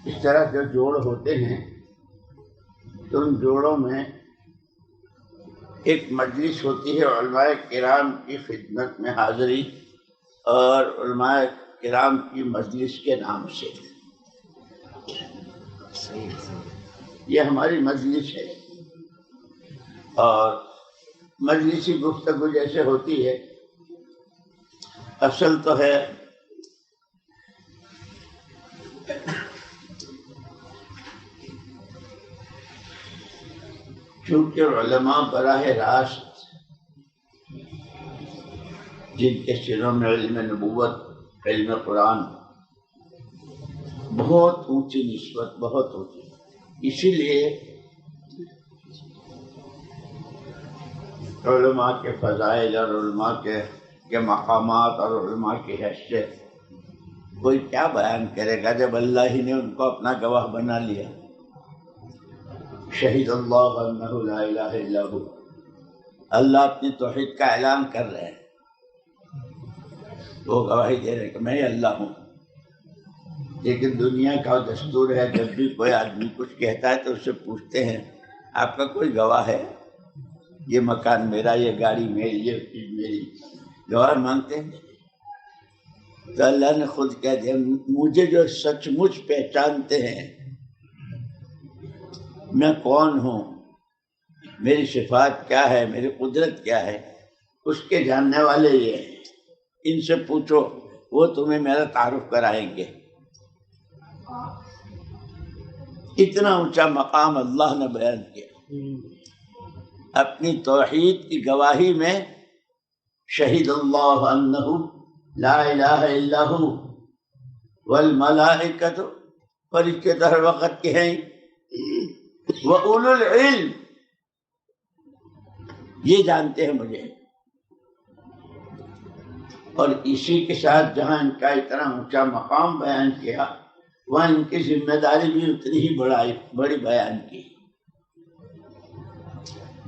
اس طرح جو جوڑ ہوتے ہیں تو ان جوڑوں میں ایک مجلس ہوتی ہے علماء کرام کی خدمت میں حاضری، اور علماء کرام کی مجلس کے نام سے یہ ہماری مجلس ہے، اور مجلسی گفتگو جیسے ہوتی ہے، اصل تو ہے چونکہ علماء براہ راست جن کے سروں میں علم نبوت، علم قرآن بہت اونچی نسبت، بہت اونچی، اسی لیے علماء کے فضائل اور علماء کے مقامات اور علماء کی حیثیت کوئی کیا بیان کرے گا جب اللہ ہی نے ان کو اپنا گواہ بنا لیا۔ شہید اللہ انہ لا الہ الا ہو، اللہ اپنی توحید کا اعلان کر رہے ہیں، وہ گواہی دے رہے کہ میں اللہ ہوں۔ لیکن دنیا کا دستور ہے جب بھی کوئی آدمی کچھ کہتا ہے تو اس سے پوچھتے ہیں آپ کا کوئی گواہ ہے؟ یہ مکان میرا، یہ گاڑی میری، یہ چیز میری، گواہ مانگتے ہیں۔ تو اللہ نے خود کہہ دیا مجھے جو سچ مچ پہچانتے ہیں میں کون ہوں، میری صفات کیا ہے، میری قدرت کیا ہے، اس کے جاننے والے یہ ہیں، ان سے پوچھو وہ تمہیں میرا تعارف کرائیں گے۔ اتنا اونچا مقام اللہ نے بیان کیا اپنی توحید کی گواہی میں۔ شہید اللہ انہ لا الہ الا ہو والملائکۃ، فرشتے تو ہر وقت کے ہیں، وَأُولُو الْعِلْمِ، یہ جانتے ہیں مجھے۔ اور اسی کے ساتھ جہاں ان کا اتنا اونچا مقام بیان کیا وہاں ان کی ذمہ داری بھی اتنی ہی بڑی بیان کی۔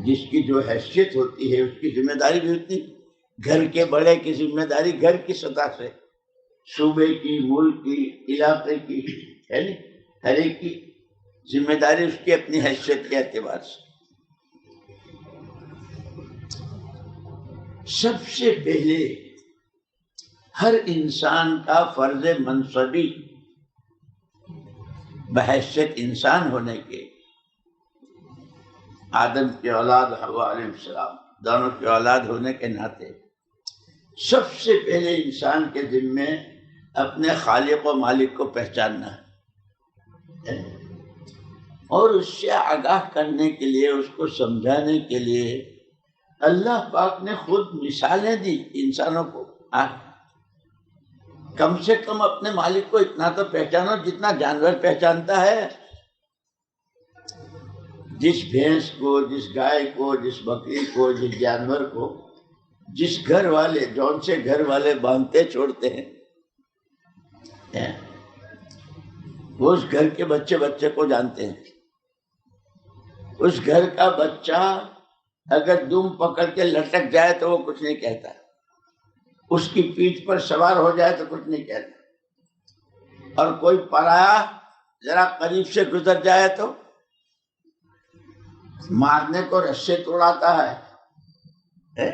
جس کی جو حیثیت ہوتی ہے اس کی ذمہ داری بھی اتنی، گھر کے بڑے کی ذمہ داری گھر کی سطح سے، صوبے کی، ملک کی، علاقے کی، ہے نا، ہر ایک کی ذمہ داری اس کی اپنی حیثیت کے اعتبار سے۔ سب سے پہلے ہر انسان کا فرض منصبی بحیثیت انسان ہونے کے، آدم کی اولاد حوا علیہ السلام دونوں کی اولاد ہونے کے ناطے سب سے پہلے انسان کے ذمے اپنے خالق و مالک کو پہچاننا ہے، اور اس سے آگاہ کرنے کے لیے، اس کو سمجھانے کے لیے اللہ پاک نے خود مثالیں دی انسانوں کو۔ کم سے کم اپنے مالک کو اتنا تو پہچانو جتنا جانور پہچانتا ہے۔ جس بھینس کو، جس گائے کو، جس بکری کو، جس جانور کو، جس گھر والے، جون سے گھر والے باندھتے چھوڑتے ہیں، وہ اس گھر کے بچے کو جانتے ہیں۔ اس گھر کا بچہ اگر دم پکڑ کے لٹک جائے تو وہ کچھ نہیں کہتا، اس کی پیٹھ پر سوار ہو جائے تو کچھ نہیں کہتا، اور کوئی پرایا ذرا قریب سے گزر جائے تو مارنے کو رسے توڑاتا ہے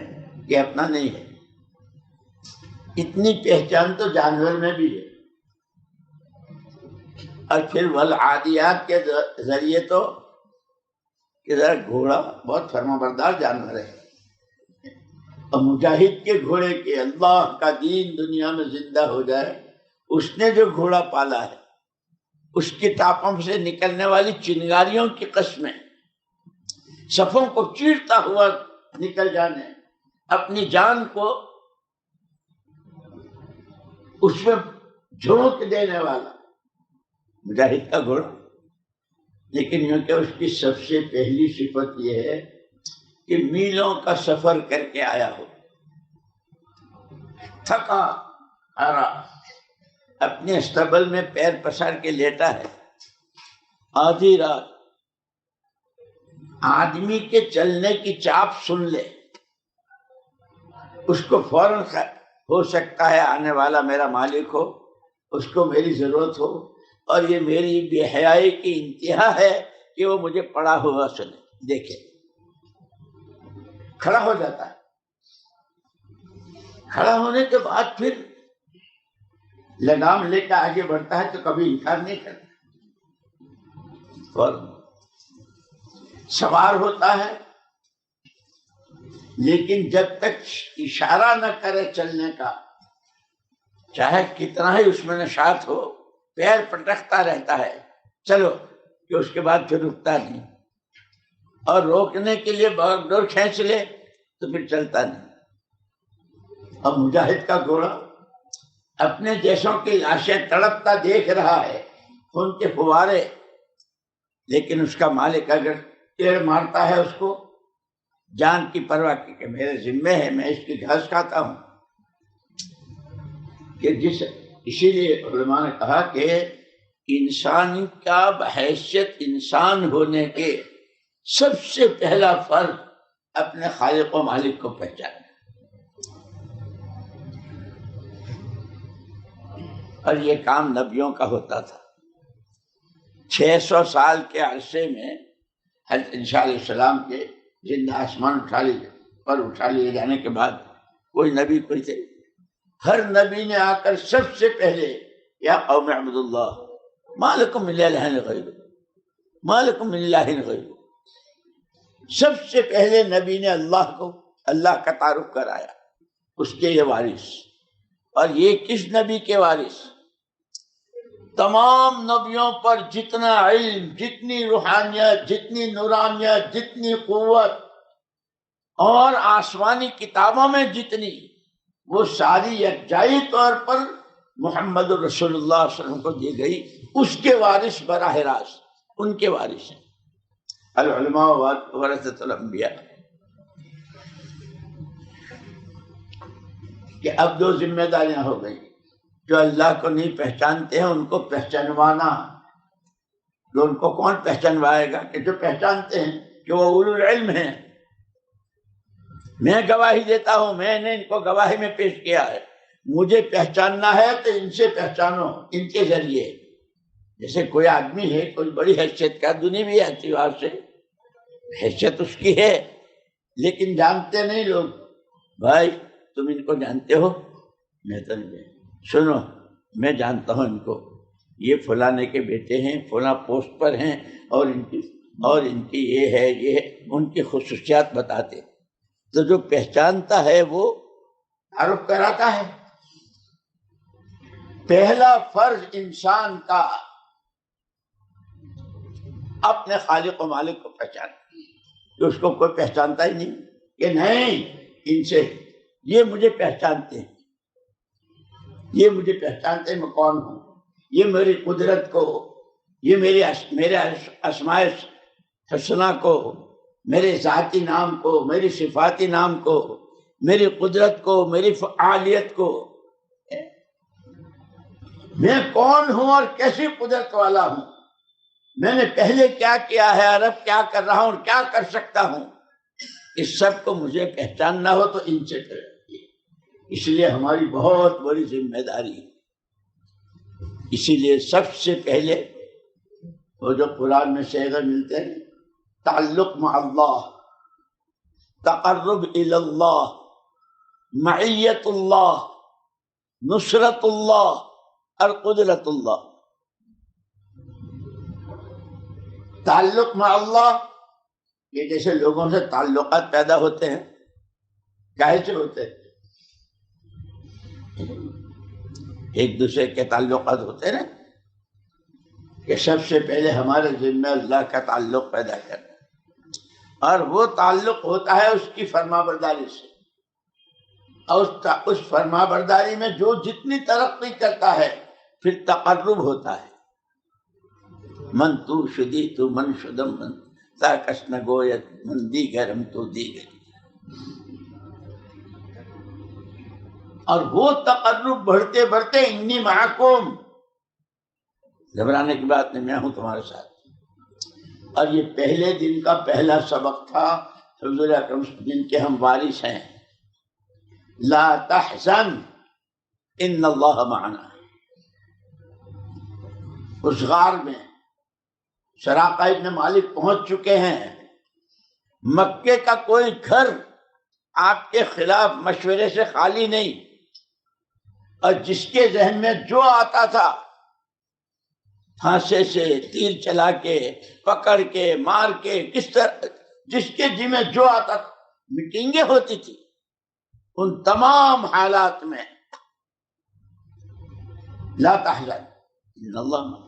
کہ اپنا نہیں ہے۔ اتنی پہچان تو جانور میں بھی ہے۔ اور پھر والعادیات کے ذریعے تو کہ ذرا گھوڑا بہت فرمانبردار جانور ہے، اور مجاہد کے گھوڑے کے اللہ کا دین دنیا میں زندہ ہو جائے، اس نے جو گھوڑا پالا ہے اس کی ٹاپوں سے نکلنے والی چنگاریوں کی قسمیں، صفوں کو چیرتا ہوا نکل جانے، اپنی جان کو اس میں جھونک دینے والا مجاہد کا گھوڑا۔ لیکن یوں کہ اس کی سب سے پہلی صفت یہ ہے کہ میلوں کا سفر کر کے آیا ہو، تھکا ہارا، اپنے استبل میں پیر پسار کے لیٹا ہے، آدھی رات آدمی کے چلنے کی چاپ سن لے، اس کو فوراً ہو سکتا ہے آنے والا میرا مالک ہو، اس کو میری ضرورت ہو، اور یہ میری بے حیائی کی انتہا ہے کہ وہ مجھے پڑا ہوا سنے دیکھے، کھڑا ہو جاتا ہے۔ کھڑا ہونے کے بعد پھر لگام لے کے آگے بڑھتا ہے تو کبھی انکار نہیں کرتا، اور سوار ہوتا ہے، لیکن جب تک اشارہ نہ کرے چلنے کا، چاہے کتنا ہی اس میں نشاط ہو، پیر پٹکتا رہتا ہے چلو، کہ اس کے بعد پھر رکتا نہیں، اور روکنے کے لیے بھاگ ڈور کھینچ لے تو پھر چلتا نہیں۔ اب مجاہد کا گھوڑا اپنے جیسوں کی لاشیں تڑپتا دیکھ رہا ہے، خون کے فوارے، لیکن اس کا مالک اگر تیر مارتا ہے اس کو جان کی پرواہ کی کہ میرے ذمے ہے، میں اس کی گھاس کھاتا ہوں، کہ اسی لیے علماء نے کہا کہ انسان کا بحیثیت انسان ہونے کے سب سے پہلا فرض اپنے خالق و مالک کو پہچانا، اور یہ کام نبیوں کا ہوتا تھا۔ 600 سال کے عرصے میں حضرت عیسیٰ علیہ السلام کے زندہ آسمان اٹھا لیے جانے کے بعد کوئی نبی کوئی تھے، ہر نبی نے آ کر سب سے پہلے یا قوم اعبدوا اللہ ما لکم من الہ غیرہ، ما لکم من الہ غیرہ، سب سے پہلے نبی نے اللہ کا تعارف کرایا، اس کے یہ وارث، اور یہ کس نبی کے وارث؟ تمام نبیوں پر جتنا علم، جتنی روحانیت، جتنی نورانیت، جتنی قوت، اور آسمانی کتابوں میں جتنی، وہ ساری یکجائی طور پر محمد رسول اللہ صلی اللہ علیہ وسلم کو دی گئی، اس کے وارث براہ راست ان کے وارث ہیں۔ العلماء ورثۃ الانبیاء، کہ اب 2 ذمہ داریاں ہو گئی، جو اللہ کو نہیں پہچانتے ہیں ان کو پہچانوانا۔ جو ان کو کون پہچانوائے گا؟ کہ جو پہچانتے ہیں کہ وہ اولو العلم ہیں۔ میں گواہی دیتا ہوں، میں نے ان کو گواہی میں پیش کیا ہے، مجھے پہچاننا ہے تو ان سے پہچانو، ان کے ذریعے۔ جیسے کوئی آدمی ہے، کوئی بڑی حیثیت کا، دنیاوی اعتبار سے حیثیت اس کی ہے، لیکن جانتے نہیں لوگ۔ بھائی تم ان کو جانتے ہو؟ میں تو نہیں جانتا۔ سنو، میں جانتا ہوں ان کو، یہ فلانے کے بیٹے ہیں، فلاں پوسٹ پر ہیں، اور ان کی یہ ہے، یہ ہے، ان کی خصوصیات بتاتے۔ تو جو پہچانتا ہے وہ تعارف کراتا ہے۔ پہلا فرض انسان کا اپنے خالق و مالک کو پہچانا، کہ اس کو کوئی پہچانتا ہی نہیں، کہ نہیں ان سے یہ مجھے پہچانتے ہیں، یہ مجھے پہچانتے ہیں میں کون ہوں، یہ میری قدرت کو، یہ میرے اسماء حسنہ کو، میرے ذاتی نام کو، میری صفاتی نام کو، میری قدرت کو، میری فعالیت کو، میں کون ہوں اور کیسی قدرت والا ہوں، میں نے پہلے کیا کیا ہے اور اب کیا کر رہا ہوں اور کیا کر سکتا ہوں، اس سب کو مجھے پہچاننا ہو تو ان سے کریں۔ اس لیے ہماری بہت بڑی ذمہ داری ہے۔ اسی لیے سب سے پہلے وہ جو قرآن میں صیغے ملتے ہیں، تعلق مع اللہ، تقرب الی اللہ، معیت اللہ، نصرت اللہ اور قدرت اللہ۔ تعلق مع اللہ، یہ جیسے لوگوں سے تعلقات پیدا ہوتے ہیں، کیسے سے ہوتے ہیں؟ ایک دوسرے کے تعلقات ہوتے ہیں نا، کہ سب سے پہلے ہمارے ذمہ اللہ کا تعلق پیدا کرنا، اور وہ تعلق ہوتا ہے اس کی فرما برداری سے، اور اس فرما برداری میں جو جتنی ترقی کرتا ہے پھر تقرب ہوتا ہے۔ من تو شدی تو من شدم من تا کس نگویت من دیگرم تو دیگر، اور وہ تقرب بڑھتے بڑھتے انی معکم، گھبرانے کی بات نہیں، میں ہوں تمہارے ساتھ۔ اور یہ پہلے دن کا پہلا سبق تھا حضور اکرم جن کے ہم وارث ہیں، لا تحزن ان اللہ معنا، اس غار میں سراقہ ابن مالک پہنچ چکے ہیں. مکے کا کوئی گھر آپ کے خلاف مشورے سے خالی نہیں، اور جس کے ذہن میں جو آتا تھا پھانسے سے تیر چلا کے پکڑ کے مار کے کس طرح جس کے جی میں جو آتا تھا میٹنگیں ہوتی تھی. ان تمام حالات میں لا تحزن ان اللہ معنا.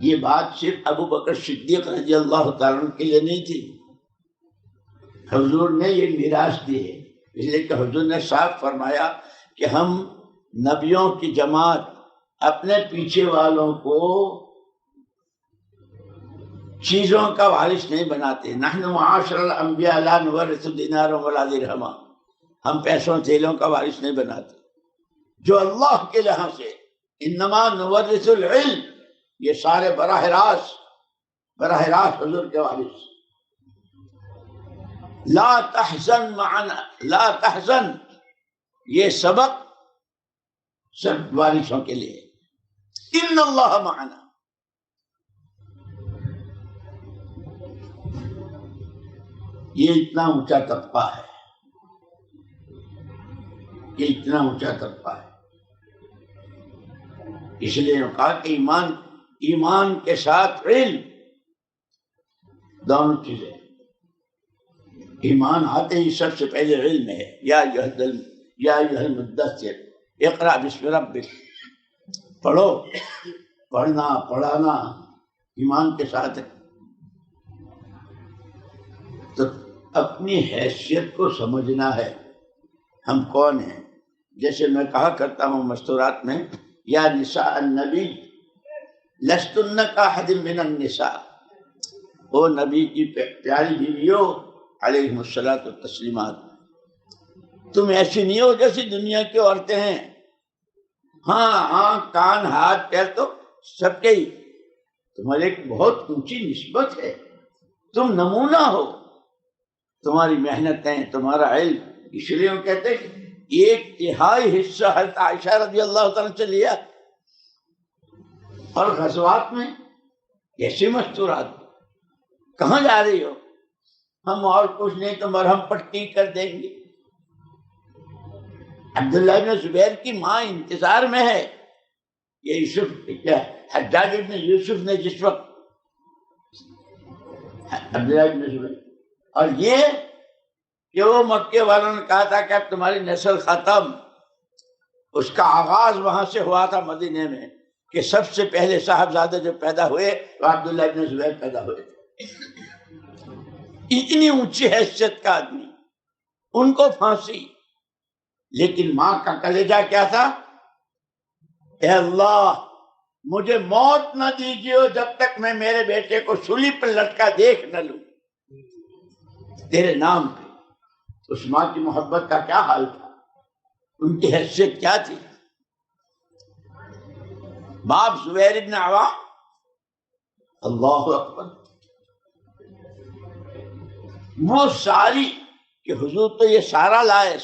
یہ بات صرف ابو بکر صدیق رضی اللہ تعالیٰ عنہ کے لیے نہیں تھی، حضور نے یہ میراث دی ہے. اس لیے کہ حضور نے صاف فرمایا کہ ہم نبیوں کی جماعت اپنے پیچھے والوں کو چیزوں کا وارث نہیں بناتے. نحن معاشر الانبیاء لا نورث دینارا ولا درہما. ہم پیسوں تیلوں کا وارث نہیں بناتے. جو اللہ کے لحاظ سے انما نورث العلم، یہ سارے براہ راست حضور کے وارث. لا تحزن معنا، لا تحزن، یہ سبق سب وارثوں کے لیے. ان اللہ معنا. یہ اتنا اونچا طبقہ ہے، یہ اتنا اونچا طبقہ ہے. اس لیے کہا کہ ایمان کے ساتھ علم، دونوں چیزیں. ایمان آتے ہی سب سے پہلے علم ہے. یا ایھا المدثر اقرأ بسم ربک. پڑھو، پڑھنا پڑھانا ایمان کے ساتھ ہے. تو اپنی حیثیت کو سمجھنا ہے، ہم کون ہیں. جیسے میں کہا کرتا ہوں مستورات میں، یا نساء النبی لستن کاحد من النساء. او نبی کی پیاری بیویوں علیہم الصلاۃ والتسلیمات، تم ایسی نہیں ہو جیسی دنیا کی عورتیں ہیں. ہاں آنکھ کان ہاتھ پیر تو سب کے ہی، تمہاری ایک بہت اونچی نسبت ہے. تم نمونہ ہو، تمہاری محنتیں، تمہارا علم. اس لیے وہ کہتے ہیں 1/3 حصہ حضرت عائشہ رضی اللہ تعالیٰ سے لیا. اور غزوات میں ایسی مستورات، کہاں جا رہی ہو؟ ہم اور کچھ نہیں تو مرہم پٹی کر دیں گے. عبداللہ ابن زبیر کی ماں انتظار میں ہے. یہ یوسف حجاج ابن یوسف نے جس وقت عبداللہ ابن زبیر، اور یہ کہ وہ مکے والوں نے کہا تھا کہ اب تمہاری نسل ختم. اس کا آغاز وہاں سے ہوا تھا مدینے میں، کہ سب سے پہلے صاحبزادے جو پیدا ہوئے وہ عبداللہ ابن زبیر پیدا ہوئے تھے. اتنی اونچی حیثیت کا آدمی، ان کو پھانسی. لیکن ماں کا کلیجہ کیا تھا؟ اے اللہ مجھے موت نہ دیجیے جب تک میں میرے بیٹے کو سولی پر لٹکا دیکھ نہ لوں تیرے نام پہ. اس ماں کی محبت کا کیا حال تھا، ان کی حیثیت کیا تھی. باپ زبیر ابن عوام، اللہ اکبر، وہ ساری کہ حضور تو یہ سارا لائے،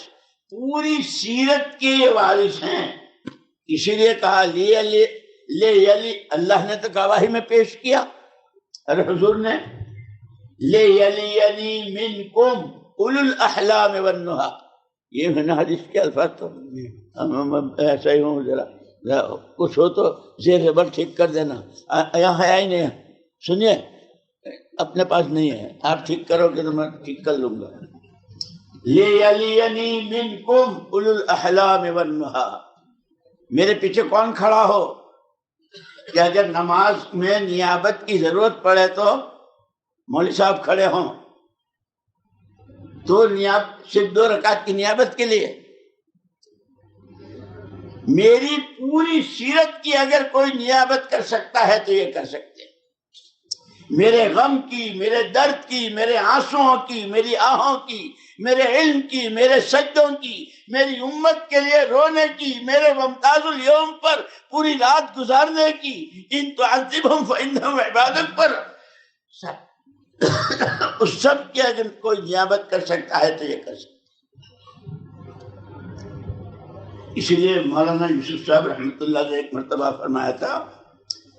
پوری سیرت کے یہ وارث ہیں. اسی لیے کہا لے اللہ نے تو گواہی میں پیش کیا، اور حضور نے لے منکم اولو الاحلام والنہی. یہ میں نے حدیث کے الفاظ تو ایسا ہی ہوں، ذرا کچھ ہو تو زیر زبر ٹھیک کر دینا. یہاں ہے ہی نہیں، سنیے اپنے پاس نہیں ہے، آپ ٹھیک کرو گے تو میں ٹھیک کر لوں گا. لِيَلِيَنِي مِنْكُمْ أُولُو الْأَحْلَامِ وَالنُّهَىٰ. میرے پیچھے کون کھڑا ہو کہ اگر نماز میں نیابت کی ضرورت پڑے تو مولوی صاحب کھڑے ہوں. تو صرف 2 رکعت کی نیابت کے لیے میری پوری سیرت کی اگر کوئی نیابت کر سکتا ہے تو یہ کر سکتے ہیں. میرے غم کی، میرے درد کی، میرے آنسوؤں کی، میری آہوں کی، میرے علم کی، میرے سجدوں کی، میری امت کے لیے رونے کی، میرے ممتاز الیوم پر پوری رات گزارنے کی، ان تعذبہم فإنہم عبادک پر اس سب کی اگر کوئی نیابت کر سکتا ہے تو یہ کر سکتا ہے. اسی لیے مولانا یوسف صاحب رحمۃ اللہ نے ایک مرتبہ فرمایا تھا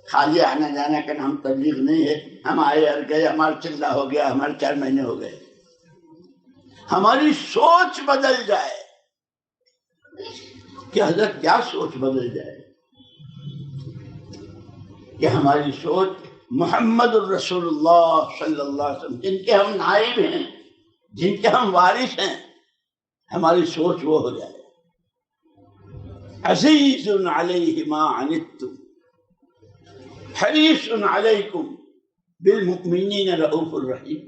خالی آنا جانا کا نام تبلیغ نہیں ہے. ہم آئے اور گئے، ہمارا چلہ ہو گیا، ہمارے 4 مہینے ہو گئے. ہماری سوچ بدل جائے کہ حضرت کیا سوچ بدل جائے کہ ہماری سوچ محمد الرسول اللہ صلی اللہ علیہ وسلم، جن کے ہم نائب ہیں، جن کے ہم وارث ہیں، ہماری سوچ وہ ہو جائے. عزیز علیہ ما عنتم حریص علیکم بالمؤمنین رؤوف الرحیم.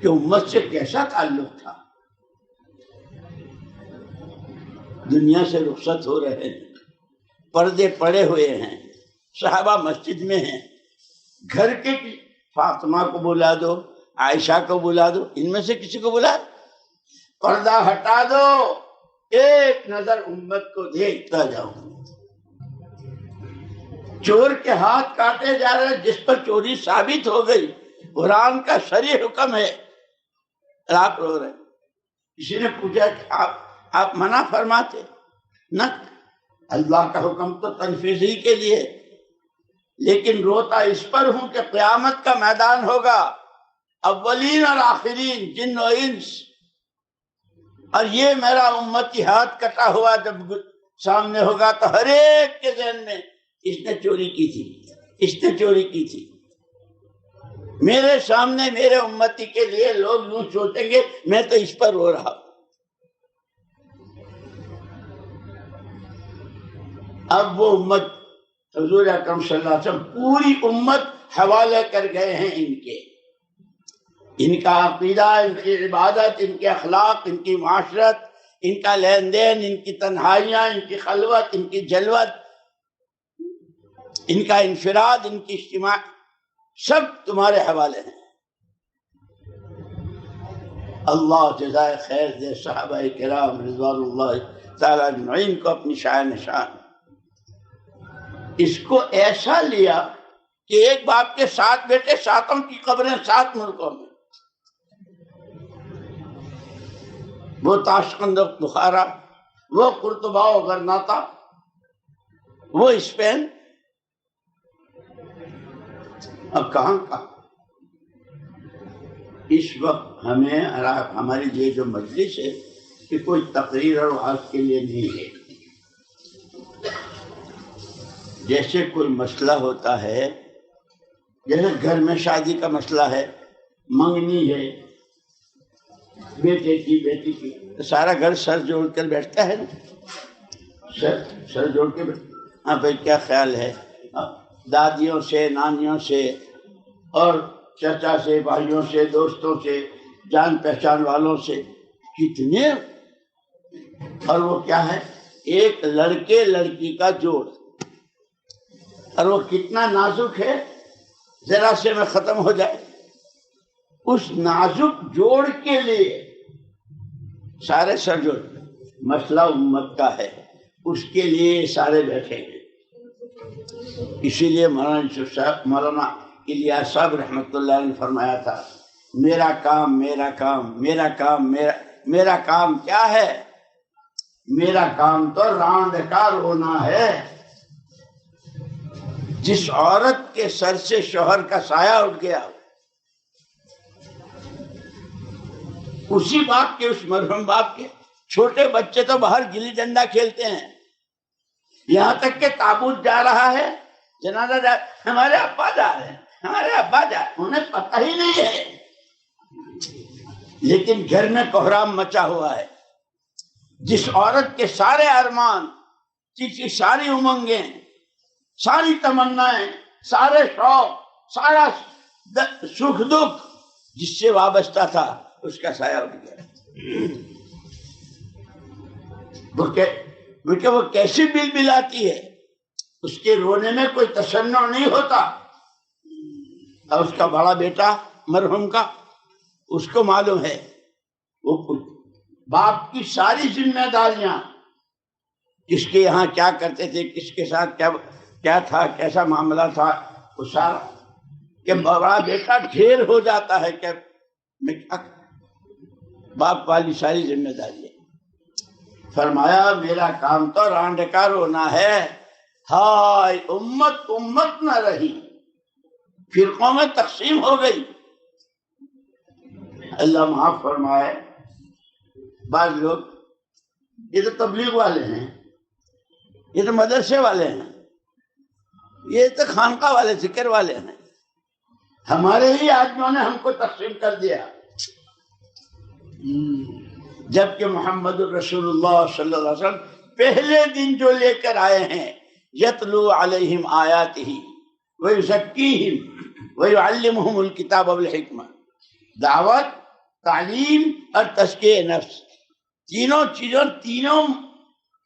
کہ امت سے کیسا تعلق تھا. دنیا سے رخصت ہو رہے ہیں، پردے پڑے ہوئے ہیں، صحابہ مسجد میں ہیں، گھر کے فاطمہ کو بلا دو، عائشہ کو بلا دو، ان میں سے کسی کو بلا دو، پردہ ہٹا دو، ایک نظر امت کو دیکھتا جاؤ. چور کے ہاتھ کاٹے جا رہے، جس پر چوری ثابت ہو گئی، قرآن کا شرعی حکم ہے، آپ رو رہے. کسی نے پوچھا کہ آپ منع فرماتے؟ نہ، اللہ کا حکم تو تنفیذ ہی کے لیے، لیکن روتا اس پر ہوں کہ قیامت کا میدان ہوگا، اولین اور آخرین، جن و انس، اور یہ میرا امتی ہاتھ کٹا ہوا جب سامنے ہوگا تو ہر ایک کے ذہن میں اس نے چوری کی تھی، اس نے چوری کی تھی. میرے سامنے میرے امتی کے لیے لوگ یوں سوچیں گے میں تو اس پر رو رہا ہوں. اب وہ امت حضور اکرم صلی اللہ علیہ وسلم پوری امت حوالے کر گئے ہیں ان کا عقیدہ، ان کی عبادت، ان کے اخلاق، ان کی معاشرت، ان کا لین دین، ان کی تنہائیاں، ان کی خلوت، ان کی جلوت، ان کا انفراد، ان کی اجتماع، سب تمہارے حوالے ہیں. اللہ جزائے خیر دے صحابہ کرام رضوان اللہ تعالیٰ اجمعین کو اپنی شاہ نشان. اس کو ایسا لیا کہ ایک باپ کے 7 بیٹے، 7 کی قبریں 7 ملکوں میں. وہ تاشقند و بخارا، وہ قرطبہ و غرناطہ، وہ اسپین، اب کہاں کا. اس وقت ہمیں ہماری یہ جو مجلس ہے کہ کوئی تقریر اور وعظ کے لیے نہیں ہے. جیسے کوئی مسئلہ ہوتا ہے، جیسے گھر میں شادی کا مسئلہ ہے، منگنی ہے بیٹے کی بیٹی کی، تو سارا گھر سر جوڑ کر بیٹھتا ہے نا، سر جوڑ کے ہاں بھائی کیا خیال ہے. دادیوں سے، نانیوں سے، اور چچا سے، بھائیوں سے، دوستوں سے، جان پہچان والوں سے، کتنے. اور وہ کیا ہے، ایک لڑکے لڑکی کا جوڑ، اور وہ کتنا نازک ہے، ذرا سے میں ختم ہو جائے. اس نازک جوڑ کے لیے سارے سر جوڑ. مسئلہ امت کا ہے، اس کے لیے سارے بیٹھے ہیں. اسی لیے مولانا الیاس صاحب رحمۃ اللہ علیہ نے فرمایا تھا، میرا کام میرا کام میرا کام میرا کام کیا ہے؟ میرا کام تو راند کا رونا ہے. جس عورت کے سر سے شوہر کا سایہ اٹھ گیا، اسی باپ کے، اس مرحوم باپ کے چھوٹے بچے تو باہر گلی ڈنڈا کھیلتے ہیں، یہاں تک کہ تابوت جا رہا ہے، جنازہ جا، ہمارے ابا جا رہے ہیں، ہمارے ابا جا رہے ہیں، انہیں پتہ ہی نہیں ہے. لیکن گھر میں کوہرام مچا ہوا ہے. جس عورت کے سارے ارمان، جس کی ساری امنگیں، ساری تمنائیں، سارے شوق، سارا سکھ دکھ جس سے وابستہ تھا، اس کا سایہ اٹھ گیا. وہ کیسی بل بلاتی ہے، اس کے رونے میں کوئی تشنع نہیں ہوتا. اور اس کا بڑا بیٹا مرحوم کا، اس کو معلوم ہے وہ باپ کی ساری ذمہ داریاں، کس کے یہاں کیا کرتے تھے، کس کے ساتھ کیا تھا، کیسا معاملہ تھا، وہ سارا. کہ بڑا بیٹا ڈھیر ہو جاتا ہے کہ میں کیا، باپ والی ساری ذمہ داری ہے. فرمایا میرا کام تو رانڈ کا رونا ہے. ہائے امت امت نہ رہی، فرقوں میں تقسیم ہو گئی۔ اللہ معاف فرمائے، بعض لوگ یہ تو تبلیغ والے ہیں، یہ تو مدرسے والے ہیں، یہ تو خانقاہ والے ذکر والے ہیں، ہمارے ہی آدمیوں نے ہم کو تقسیم کر دیا، جبکہ محمد الرسول اللہ صلی اللہ علیہ وسلم پہلے دن جو لے کر آئے ہیں، یتلو علیہم آیاتہ ویزکیہم ویعلمہم الکتاب والحکمہ، دعوت، تعلیم اور تزکیہ نفس، تینوں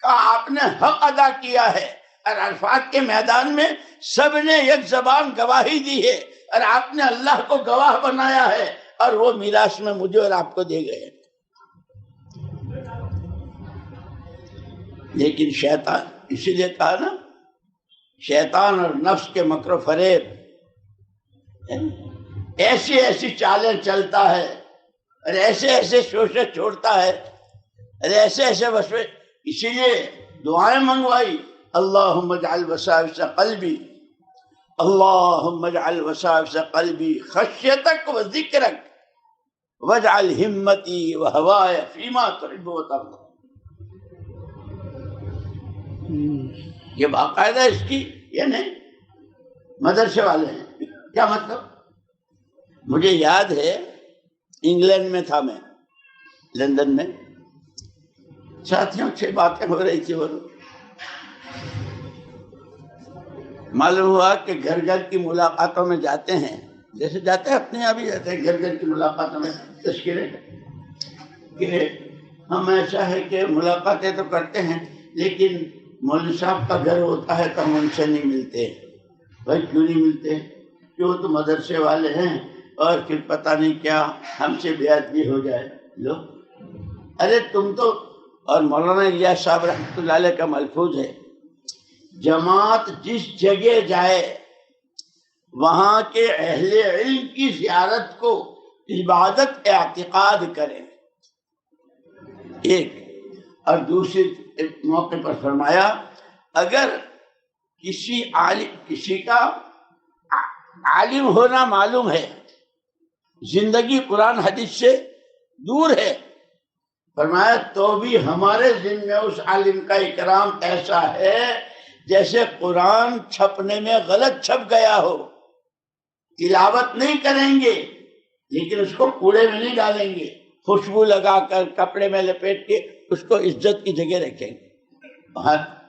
کا آپ نے حق ادا کیا ہے، اور عرفات کے میدان میں سب نے ایک زبان گواہی دی ہے، اور آپ نے اللہ کو گواہ بنایا ہے، اور وہ میراث میں مجھے اور آپ کو دے گئے۔ لیکن شیطان، اسی لیے کہا نا، شیطان اور نفس کے مکر و فریب، ایسی ایسی چالیں چلتا ہے، اور ایسے ایسے شوشے چھوڑتا ہے، اور ایسے ایسے وسوسے، اسی لیے دعائیں منگوائی، اللہم اجعل وساوس قلبی، اللہم اجعل وساوس قلبی خشیتک و ذکرک واجعل ہمتی و ہوائے فیما تحب و ترضی۔ یہ باقاعدہ اس کی، یہ نہیں مدرسے والے ہیں، کیا مطلب؟ مجھے یاد ہے انگلینڈ میں تھا، میں لندن میں، ساتھیوں سے باتیں ہو رہی تھی، اور معلوم ہوا کہ گھر گھر کی ملاقاتوں میں جاتے ہیں، جیسے جاتے ہیں اپنے یہاں بھی جاتے ہیں، گھر گھر کی ملاقاتوں میں تذکرے کہ ہم ایسا ہے کہ ملاقاتیں تو کرتے ہیں، لیکن مولوی صاحب کا گھر ہوتا ہے تو ہم ان سے نہیں ملتے۔ بھائی کیوں نہیں ملتے؟ کہ وہ تو مدرسے والے ہیں، اور پھر پتہ نہیں کیا ہم سے بیعت بھی ہو جائے۔ لو، ارے تم تو، اور مولانا الیاس صاحب رحمۃ اللہ علیہ کا ملفوظ ہے، جماعت جس جگہ جائے وہاں کے اہل علم کی زیارت کو عبادت اعتقاد کریں، ایک، اور دوسرے موقع پر فرمایا اگر کسی کا عالم ہونا معلوم ہے، زندگی قرآن حدیث سے دور ہے، فرمایا تو بھی ہمارے ذمہ میں اس عالم کا اکرام ایسا ہے جیسے قرآن چھپنے میں غلط چھپ گیا ہو، تلاوت نہیں کریں گے لیکن اس کو کوڑے میں نہیں ڈالیں گے، خوشبو لگا کر کپڑے میں لپیٹ کے اس کو عزت کی جگہ رکھیں گے۔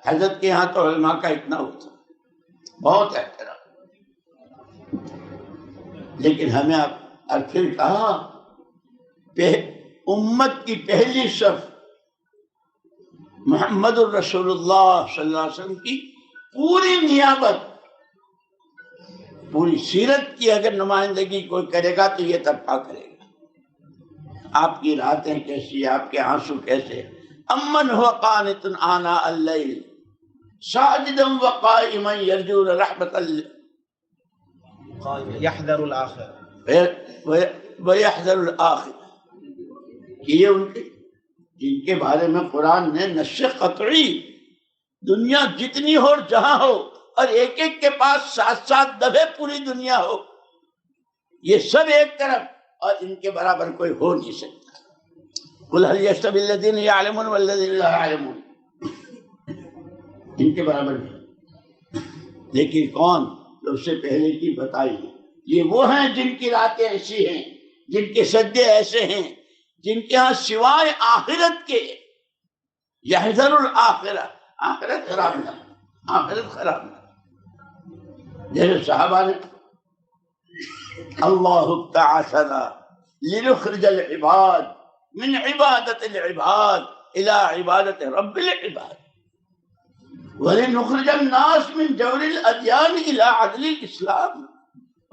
حضرت کے یہاں تو علماء کا اتنا ہوتا، بہت احترام، لیکن ہمیں اور پھر کہا امت کی پہلی صف محمد الرسول اللہ صلی اللہ علیہ وسلم کی پوری نیابت، پوری سیرت کی اگر نمائندگی کوئی کرے گا تو یہ طبقہ کرے گا۔ آپ کی راتیں کیسی، آپ کے آنسو کیسے، امن هو قانت آناء اللیل ساجدا وقائما یرجو رحمت یحذر الآخر ویحذر الآخر، یہ ان کے جن کے بارے میں قرآن نے نص قطعی، دنیا جتنی ہو اور جہاں ہو، اور ایک ایک کے پاس 7 دفعے پوری دنیا ہو، یہ سب ایک طرف، اور ان کے برابر کوئی ہو نہیں سکتا۔ قل هل يستوي الذين يعلمون والذين لا يعلمون، ان کے برابر نہیں۔ لیکن کون؟ جو اس سے پہلے کی بتائی، یہ وہ ہیں جن کی راتیں ایسی ہیں، جن کے سجدے ایسے ہیں، جن کے ہاں سوائے آخرت کے یحذر الآخرہ، آخرت خراب نہ، آخرت خراب نہ، جیسے صحابہ نے اللہ ابتعثنا لنخرج العباد من عبادت العباد الى عبادت رب العباد ولنخرج الناس من جور الادیان الى عدل الاسلام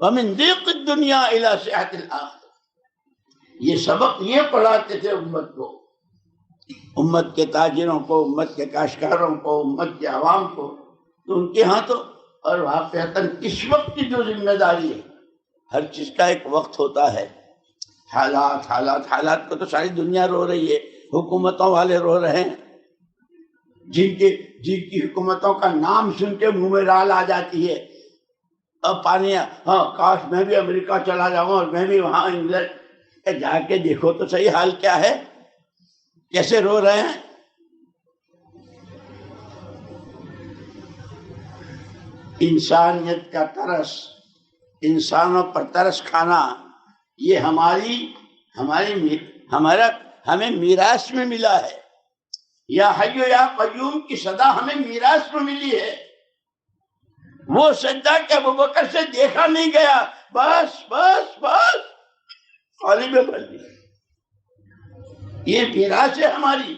ومن ضیق الدنیا الى صحت الاخرہ۔ یہ سبق یہ پڑھاتے تھے امت کو، امت کے تاجروں کو، امت کے کاشتکاروں کو، امت کے عوام کو، تو ان کے ہاں تو، اور واقعتاً اس وقت کی جو ذمہ داری ہے، ہر چیز کا ایک وقت ہوتا ہے، حالات کو تو ساری دنیا رو رہی ہے، حکومتوں والے رو رہے ہیں، جن کی حکومتوں کا نام سن کے منہ میں رال آ جاتی ہے. اب پانی، ہاں کاش میں بھی امریکہ چلا جاؤں اور میں بھی وہاں انگلینڈ. جا کے دیکھو تو صحیح حال کیا ہے، کیسے رو رہے ہیں. انسانیت کا ترس، انسانوں پر ترس کھانا، یہ ہمیں میراث میں ملا ہے. یا حی یا قیوم کی صدا ہمیں میراث میں ملی ہے. وہ سجدہ کہ ابوبکر سے دیکھا نہیں گیا، بس بس بس خالی میں بھر دی. یہ میراث ہے ہماری.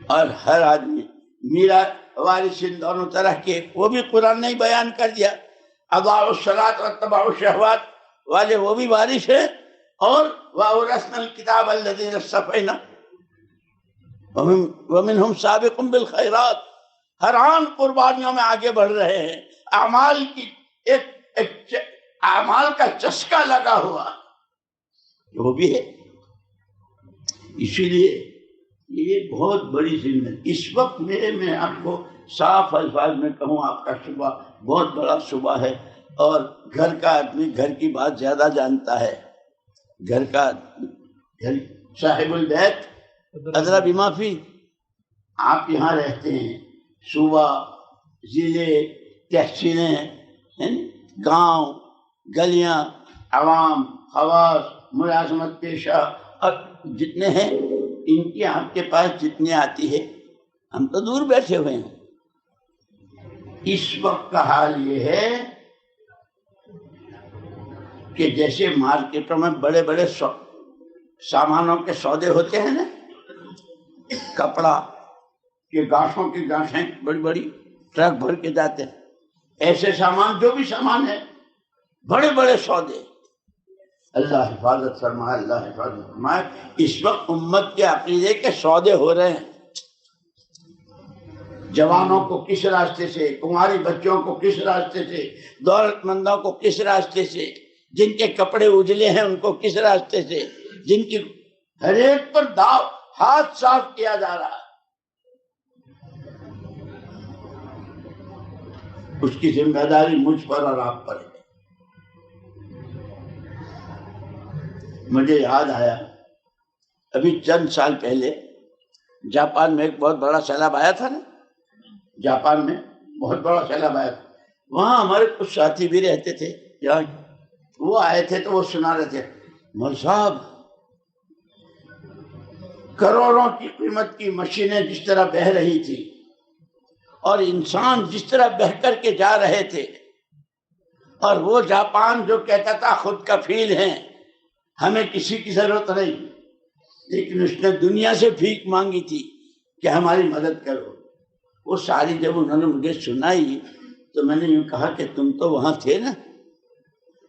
اور ہر آدمی میرا وارثین دونوں طرح کے، وہ بھی قرآن نے بیان کر دیا. اضاعوا الصلاۃ واتبعوا الشہوات والے وہ بھی وارث ہیں. اور وَأَوْرَثْنَا الْكِتَابَ الَّذِينَ اصْطَفَيْنَا وَمِنْهُمْ سَابِقٌ بِالْخَيْرَاتِ. ہر آن قربانیوں میں آگے بڑھ رہے ہیں. اعمال کا چسکا لگا ہوا وہ بھی ہے. اسی لیے یہ بہت بڑی ذمہ ہے. اس وقت میں آپ کو صاف الفاظ میں کہوں، آپ کا صبح بہت بڑا صبح ہے، اور گھر کا آدمی گھر کی بات زیادہ جانتا ہے. گھر صاحب البیت ادری بما فی. آپ یہاں رہتے ہیں، صوبہ، ضلع، تحصیلیں، گاؤں، گلیاں، عوام، خواص، ملازمت پیشہ، اور جتنے ہیں ان کی آپ کے پاس جتنے آتی ہے. ہم تو دور بیٹھے ہوئے ہیں. اس وقت کا حال یہ ہے کہ جیسے مارکیٹوں میں بڑے بڑے سامانوں کے سودے ہوتے ہیں نا، کپڑا کے گاشوں کی گاشیں بڑی بڑی ٹرک بھر کے جاتے ہیں، ایسے سامان جو بھی سامان ہے، بڑے بڑے سودے. اللہ حفاظت فرمائے، اللہ حفاظت فرمائے. اس وقت امت کے عقیدے کے سودے ہو رہے ہیں. جوانوں کو کس راستے سے، کماری بچوں کو کس راستے سے، دولت مندوں کو کس راستے سے، جن کے کپڑے اجلے ہیں ان کو کس راستے سے، جن کی ہر ایک پر ہاتھ صاف کیا جا رہا ہے. اس کی ذمہ داری مجھ پر اور آپ پر ہے. مجھے یاد آیا ابھی چند سال پہلے جاپان میں ایک بہت بڑا سیلاب آیا تھا نا. جاپان میں بہت بڑا سیلاب آیا تھا. وہاں ہمارے کچھ ساتھی بھی رہتے تھے، یہاں وہ آئے تھے تو وہ سنا رہے تھے، مول صاحب کروڑوں کی قیمت کی مشینیں جس طرح بہہ رہی تھی اور انسان جس طرح بہہ کر کے جا رہے تھے، اور وہ جاپان جو کہتا تھا خود کفیل ہیں، ہمیں کسی کی ضرورت نہیں، لیکن اس نے دنیا سے بھیک مانگی تھی کہ ہماری مدد کرو. وہ ساری جب انہوں نے مجھے سنائی تو میں نے یوں کہا کہ تم تو وہاں تھے نا،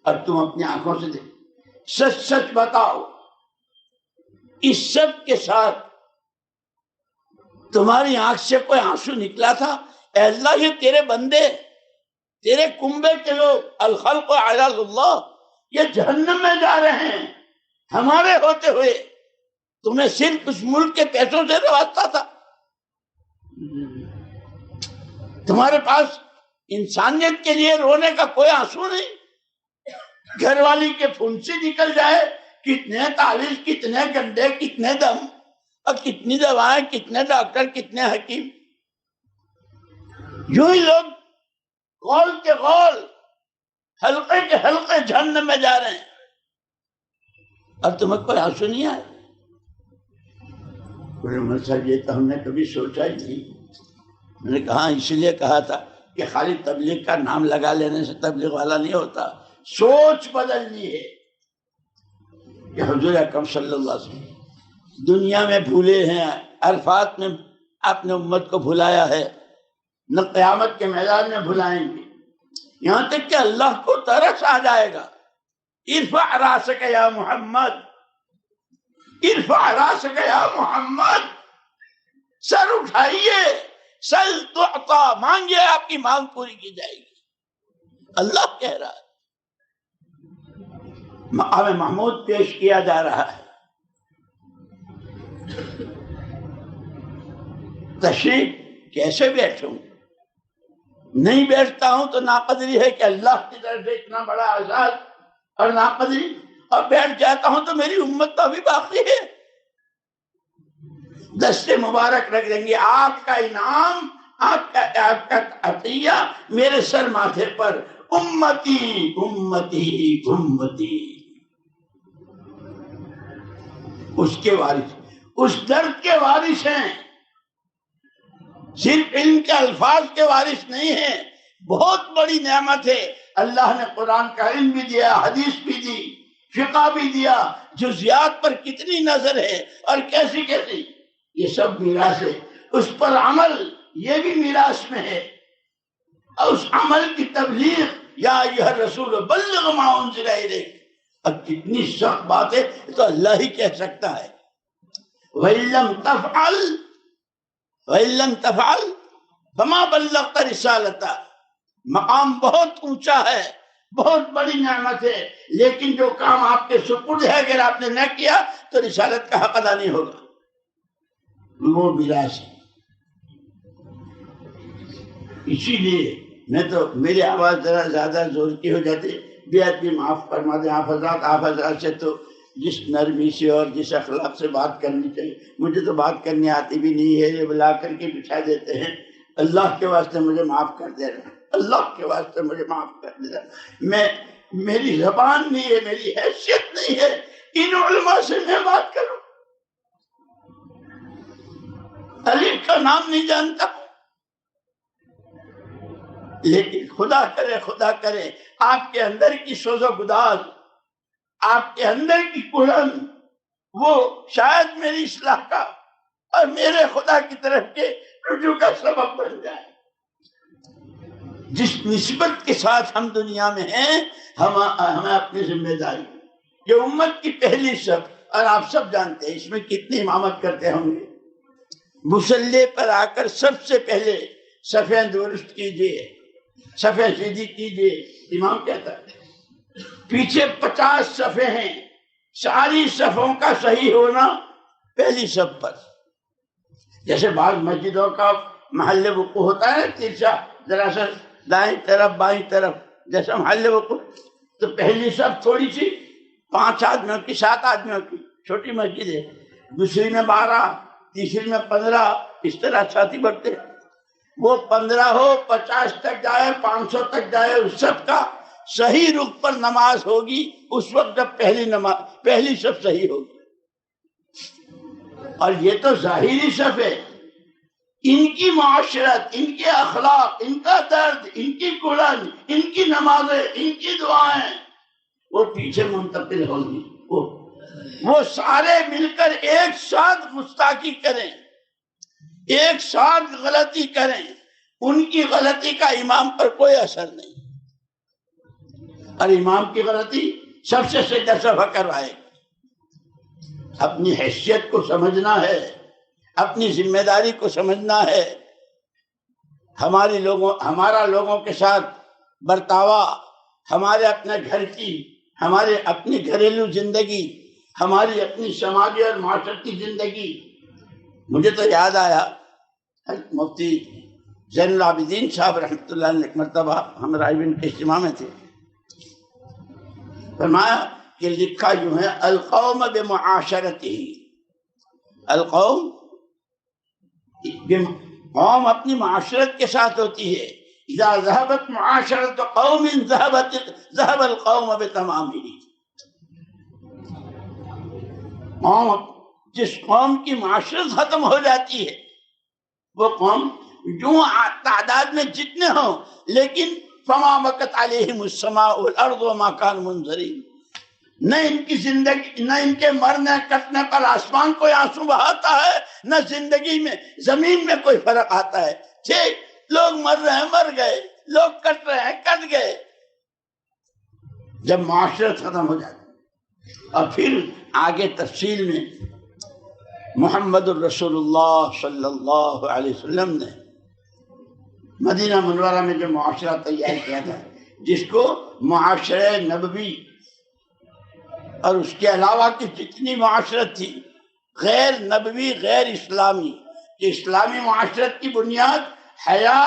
اور تم اپنی آنکھوں سے سچ سچ بتاؤ، اس سب کے ساتھ تمہاری آنکھ سے کوئی آنسو نکلا تھا؟ اے اللہ، یہ تیرے بندے، تیرے کنبے کے لوگ، الخلق عیاذ اللہ، یہ جہنم میں جا رہے ہیں. ہمارے ہوتے ہوئے تمہیں صرف اس ملک کے پیسوں سے واسطہ تھا؟ تمہارے پاس انسانیت کے لیے رونے کا کوئی آنسو نہیں؟ گھر والی کے پھنسی نکل جائے، کتنے تعویذ، کتنے گنڈے، کتنے دم، اور کتنی دوائیں، کتنے ڈاکٹر، کتنے حکیم. یوں ہی لوگ غول کے غول، حلقے کے حلقے جہنم میں جا رہے ہیں، اور تمہیں کوئی آنسو نہیں آئے؟ صاحب یہ تو ہم نے کبھی سوچا ہی نہیں. میں نے کہا اس لیے کہا تھا کہ خالی تبلیغ کا نام لگا لینے سے تبلیغ والا نہیں ہوتا، سوچ بدلنی ہے. کہ حضور اکرم صلی اللہ علیہ وسلم دنیا میں بھولے ہیں، عرفات میں آپ نے امت کو بھلایا ہے، نہ قیامت کے میدان میں بھلائیں گے. یہاں تک کہ اللہ کو ترس آ جائے گا. ارفع راسک یا محمد، ارفع راسک یا محمد، سر اٹھائیے، سل تعطا، مانگیے آپ کی مانگ پوری کی جائے گی. اللہ کہہ رہا ہے، مقام محمود پیش کیا جا رہا ہے. تشریف کیسے بیٹھوں؟ نہیں بیٹھتا ہوں تو ناقدری ہے کہ اللہ کی طرف سے اتنا بڑا اعزاز اور ناقدری، اور بیٹھ جاتا ہوں تو میری امت تو ابھی باقی ہے۔ دست مبارک رکھ دیں گے، آپ کا انعام، آپ کا عطیہ میرے سر ماتھے پر، امتی امتی امتی۔ اس کے وارث، اس درد کے وارث ہیں، صرف علم کے الفاظ کے وارث نہیں ہیں۔ بہت بڑی نعمت ہے، اللہ نے قرآن کا علم بھی دیا، حدیث بھی دی، فقہ بھی دیا، جزیات پر کتنی نظر ہے اور کیسی کیسی، یہ سب میراث ہے۔ اس پر عمل، یہ بھی میراث میں ہے، اور اس عمل کی تبلیغ، یا ایھا الرسول بلغ ما انزل الیک۔ اب کتنی سخت بات ہے، تو اللہ ہی کہہ سکتا ہے۔ وَإِن لَّمْ تَفْعَلْ فَمَا بَلَّغْتَ رِسَالَتَهُ۔ مقام بہت اونچا ہے، بہت بڑی نعمت ہے، لیکن جو کام آپ کے سپرد ہے اگر آپ نے نہ کیا تو رسالت کا حق ادا نہیں ہوگا، وہ میراث ہے۔ اسی لیے میں تو، میری آواز ذرا زیادہ زور کی ہو جاتی، بے ادبی معاف فرما دیں آپ حضرات سے، تو جس نرمی سے اور جس اخلاق سے بات کرنی چاہیے، مجھے تو بات کرنی آتی بھی نہیں ہے، یہ بلا کر کے بٹھا دیتے ہیں۔ اللہ کے واسطے مجھے معاف کر دے رہا، اللہ کے واسطے مجھے معاف کر دے رہا۔ میری زبان نہیں ہے، میری حیثیت نہیں ہے ان علماء سے میں بات کروں، الف کا نام نہیں جانتا، لیکن خدا کرے آپ کے اندر کی سوز و گداز، آپ کے اندر کی کڑن، وہ شاید میری اصلاح کا اور میرے خدا کی طرف کے رجوع کا سبب بن جائے۔ جس نسبت کے ساتھ ہم دنیا میں ہیں، ہمیں اپنی ذمہ داری، یہ امت کی پہلی صف، اور آپ سب جانتے ہیں اس میں کتنی امامت کرتے ہوں گے۔ مصلی پر آ کر سب سے پہلے صفیں درست کیجئے، صفیں سیدھی کیجئے، امام کہتا ہے۔ پیچھے 50 صفیں ہیں، ساری صفوں کا صحیح ہونا پہلی صف پر۔ جیسے بعض مسجدوں کا محل وقوع ہوتا ہے، ترچا ذرا سا دائیں طرف بائیں طرف جیسا محل وقوع، تو پہلی صف تھوڑی سی 5 آدمیوں کی، 7 آدمیوں کی چھوٹی مسجد ہے، دوسری میں 12، تیسری میں 15، اس طرح ساتھی بڑھتے ہیں۔ وہ 15 ہو، 50 تک جائے، 500 تک جائے، اس سب کا صحیح رخ پر نماز ہوگی اس وقت جب پہلی صف صحیح ہوگی۔ اور یہ تو ظاہری صف ہے، ان کی معاشرت، ان کے اخلاق، ان کا درد، ان کی کڑن، ان کی نمازیں، ان کی دعائیں، وہ پیچھے منتقل ہوگی۔ وہ سارے مل کر ایک ساتھ گستاخی کریں، ایک ساتھ غلطی کریں، ان کی غلطی کا امام پر کوئی اثر نہیں، اور امام کی غلطی سب سے سیدھا صفحہ کروائے۔ اپنی حیثیت کو سمجھنا ہے، اپنی ذمہ داری کو سمجھنا ہے۔ ہمارا لوگوں کے ساتھ برتاوا، ہمارے اپنے گھر کی، ہمارے اپنی گھریلو زندگی، ہماری اپنی سماجی اور معاشرتی زندگی۔ مجھے تو یاد آیا مفتی زین العابدین صاحب رحمۃ اللہ علیہ ایک مرتبہ ہم رائبین کے اجتماع میں تھے، فرمایا کہ لکھا یوں ہے، القوم بمعاشرتہ، قوم اپنی معاشرت کے ساتھ ہوتی ہے۔ اذا ذهبت معاشرت قوم ذهب القوم بتمامہ۔ جس قوم کی معاشرت ختم ہو جاتی ہے، وہ قوم جو تعداد میں جتنے ہوں، لیکن فما بکت علیہم السماء والارض وما كانوا منظرین، نہ ان کی زندگی، نہ ان کے مرنے کٹنے پر آسمان کوئی آنسو بہاتا ہے، نہ زندگی میں زمین میں کوئی فرق آتا ہے۔ ٹھیک، لوگ مر رہے ہیں، مر گئے، لوگ کٹ رہے ہیں، کٹ گئے۔ جب معاشرت ختم ہو جاتی، اور پھر آگے تفصیل میں محمد الرسول اللہ صلی اللہ علیہ وسلم نے مدینہ منورہ میں جو معاشرہ تیار کیا تھا، جس کو معاشرہ نبوی، اور اس کے علاوہ کی جتنی معاشرت تھی غیر نبوی، غیر اسلامی، کہ اسلامی معاشرت کی بنیاد حیا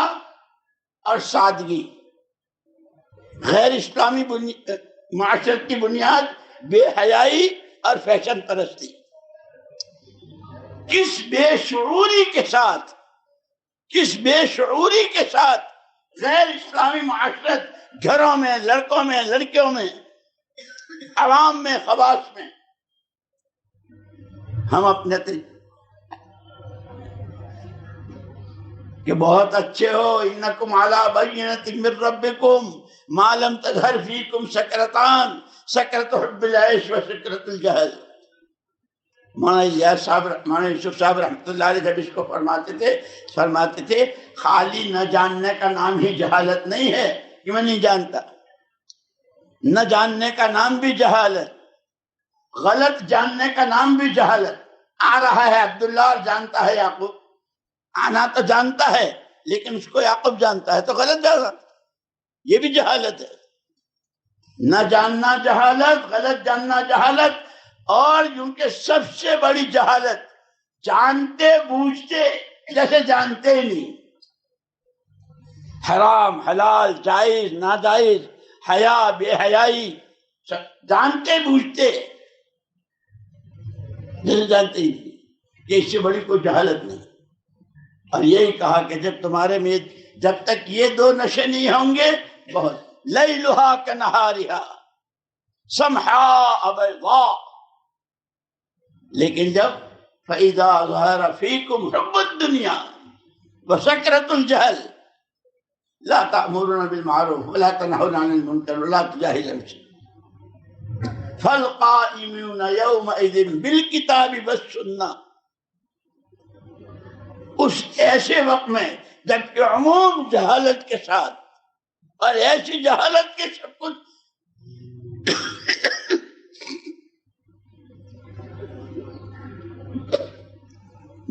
اور سادگی، غیر اسلامی معاشرت کی بنیاد بے حیائی اور فیشن پرستی۔ کس بے شعوری کے ساتھ غیر اسلامی معاشرت گھروں میں، لڑکوں میں، لڑکیوں میں، عوام میں، خواص میں ہم اپنے کہ بہت اچھے ہو، انکم علی بینۃ من ربکم ما لم تظہر فیکم سکرتان، سکرت حب العیش و سکرت الجہل۔ مولانا یوسف صاحب رحمۃ اللہ علیہ جب اس کو فرماتے تھے خالی نہ جاننے کا نام ہی جہالت نہیں ہے کہ میں نہیں جانتا، نہ جاننے کا نام بھی جہالت، غلط جاننے کا نام بھی جہالت۔ آ رہا ہے عبداللہ اور جانتا ہے یعقوب، آنا تو جانتا ہے لیکن اس کو یعقوب جانتا ہے تو غلط جانتا، یہ بھی جہالت ہے۔ نہ جاننا جہالت، غلط جاننا جہالت، اور یوں کہ سب سے بڑی جہالت جانتے بوجھتے جیسے جانتے ہی نہیں، حرام حلال جائز ناجائز، حیا بے حیائی، جانتے بوجھتے جیسے جانتے ہی نہیں، کہ اس سے بڑی کوئی جہالت نہیں۔ اور یہی کہا کہ جب تک یہ دو نشے نہیں ہوں گے، بہت لیلھا کنہارھا سمحاء بیضاء، لیکن جب فَإِذَا ظَهَرَ فِيكُمْ حُبُّ الدُّنْيَا وَسَكْرَةُ الْجَهَلِ لَا تَأْمُرُونَ بِالْمَعْرُوفِ وَلَا تَنْهَوْنَ عَنِ الْمُنكَرِ وَلَا تُجَاهِدُونَ فَالْقَائِمُونَ يَوْمَئِذٍ بِالْكِتَابِ وَالسُّنَّةِ، اس ایسے وقت میں جبکہ عموم جہالت کے ساتھ، اور ایسی جہالت کے سب کچھ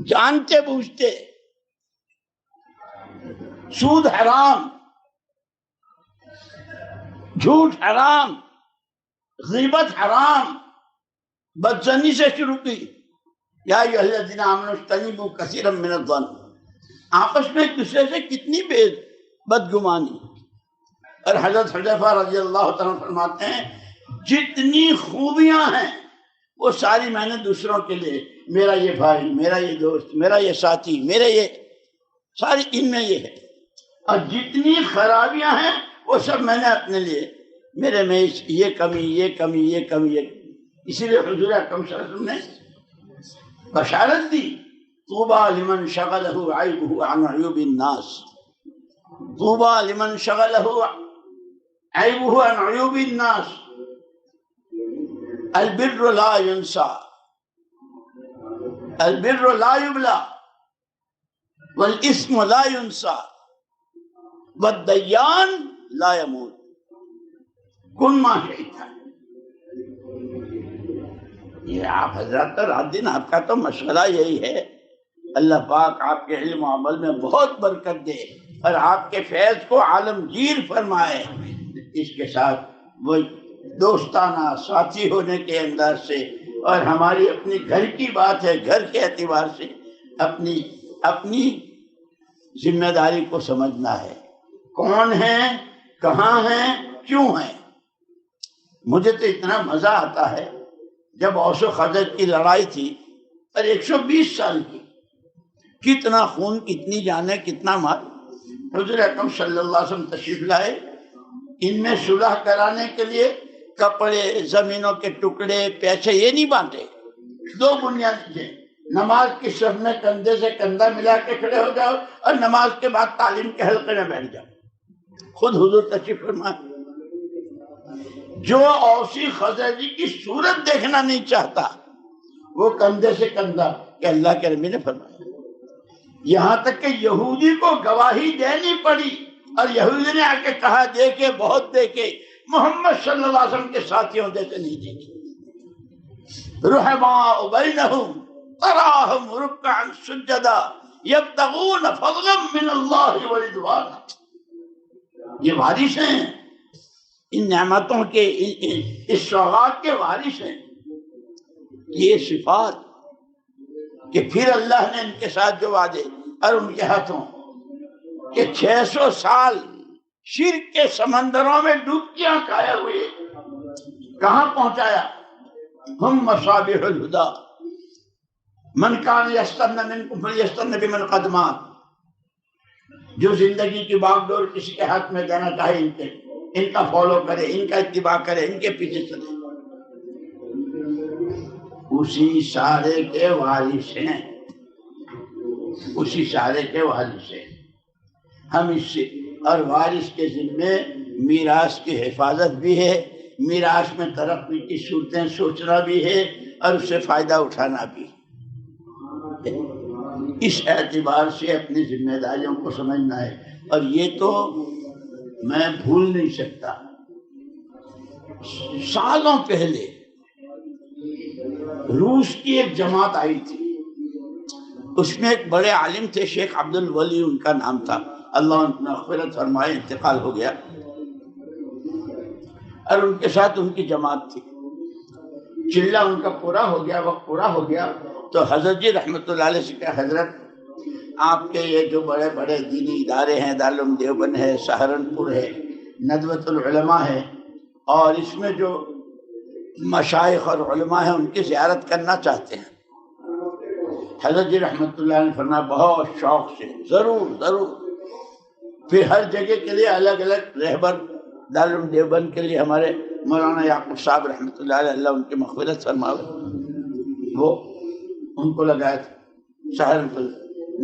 جانتے بوجھتے، سود حرام، جھوٹ حرام، غیبت حرام، بدزنی سے شروع کی، یا ایھا الذین آمنوا اجتنبوا کثیرا من الظن، آپس میں ایک دوسرے سے کتنی بدگمانی۔ اور حضرت حذیفہ رضی اللہ تعالیٰ فرماتے ہیں جتنی خوبیاں ہیں وہ ساری میں نے دوسروں کے لیے، میرا یہ بھائی، میرا یہ دوست، میرا یہ ساتھی، میرا یہ ساری ان میں یہ ہے، اور جتنی خرابیاں ہیں وہ سب میں نے اپنے لیے، میرے میں یہ کمی، یہ کمی، یہ کمی، یہ کمی۔ اسی لیے حضور اکرم صلی اللہ علیہ وسلم نے بشارت دی طوبیٰ لمن شغلہ عیبہ عن عیوب الناس، طوبیٰ لمن شغلہ عیبہ عن عیوب الناس، البر لا ينسى البر لا يبلى والاسم لا ينسى والدیان لا يموت کن ما شئت۔ یہ آپ حضرات رات دن آپ کا تو مشغلہ یہی ہے، اللہ پاک آپ کے علم و عمل میں بہت برکت دے اور آپ کے فیض کو عالمگیر فرمائے۔ اس کے ساتھ وہ دوستانہ ساتھی ہونے کے انداز سے، اور ہماری اپنی گھر کی بات ہے، گھر کے اعتبار سے اپنی ذمہ داری کو سمجھنا ہے، کون ہیں، کہاں ہیں، کیوں ہیں۔ مجھے تو اتنا مزہ آتا ہے جب اوس و خزرج کی لڑائی تھی اور 120 سال کی، کتنا خون، کتنی جانیں، کتنا مال، حضور اکرم صلی اللہ علیہ وسلم تشریف لائے، ان میں صلح کرانے کے لیے کپڑے، زمینوں کے ٹکڑے، پیسے یہ نہیں بانٹے، دو بنیادی تھے، نماز کی صف میں کندھے سے کندھا ملا کے کھڑے ہو جاؤ اور نماز کے بعد تعلیم کے حلقے میں بیٹھ جاؤ۔ خود حضور تشریف فرمائے، جو اوسی خزرجی کی صورت دیکھنا نہیں چاہتا وہ کندھے سے کندھا، کہ اللہ کے نبی نے فرمایا، یہاں تک کہ یہودی کو گواہی دینی پڑی، اور یہودی نے آ کے کہا دیکھے، بہت دیکھے، محمد صلی اللہ علیہ وسلم کے ساتھیوں جیسے نہیں دیکھے۔ رحماء بینہم تراہم رکعا سجدا یبتغون فضلا من اللہ ورضوانا، یہ وارث ہیں ان نعمتوں کے، اس سوغات کے وارث ہیں۔ یہ صفات کہ پھر اللہ نے ان کے ساتھ جو وعدے اور ان کے ہاتھوں کہ 600 سال شرک کے سمندروں میں ڈبکیاں کھائے ہوئے کہاں پہنچایا؟ ہم مصابیح الہدی من کان یستن منکم فلیستن بمن قد مات، جو زندگی کی باغ ڈور کسی کے ہاتھ میں دینا چاہے ان کا فالو کرے، ان کا اتباع کرے، ان کے پیچھے چلے، اسی سارے کے وارث ہیں، اسی سارے کے وارث ہیں ہم اس سے۔ اور وارث کے ذمے میراث کی حفاظت بھی ہے، میراث میں ترقی کی صورتیں سوچنا بھی ہے اور اس سے فائدہ اٹھانا بھی۔ اس اعتبار سے اپنی ذمہ داریوں کو سمجھنا ہے۔ اور یہ تو میں بھول نہیں سکتا، سالوں پہلے روس کی ایک جماعت آئی تھی، اس میں ایک بڑے عالم تھے، شیخ عبد الولی ان کا نام تھا، اللہ ان کی مغفرت فرمائے، انتقال ہو گیا، اور ان کے ساتھ ان کی جماعت تھی۔ چلہ ان کا پورا ہو گیا، وقت پورا ہو گیا، تو حضرت جی رحمۃ اللہ علیہ سے کہ حضرت آپ کے یہ جو بڑے بڑے دینی ادارے ہیں، دارالعلوم دیوبند ہے، سہارنپور ہے، ندوۃ العلماء ہے، اور اس میں جو مشائخ اور علماء ہیں ان کی زیارت کرنا چاہتے ہیں۔ حضرت جی رحمۃ اللہ علیہ نے فرمایا بہت شوق سے، ضرور ضرور۔ پھر ہر جگہ کے لیے الگ الگ رہبر، دارالعلوم دیوبند کے لیے ہمارے مولانا یعقوب صاحب رحمۃ اللہ علیہ، اللہ ان کی مغفرت فرمائے، وہ ان کو لگایا تھا۔ سہارنپور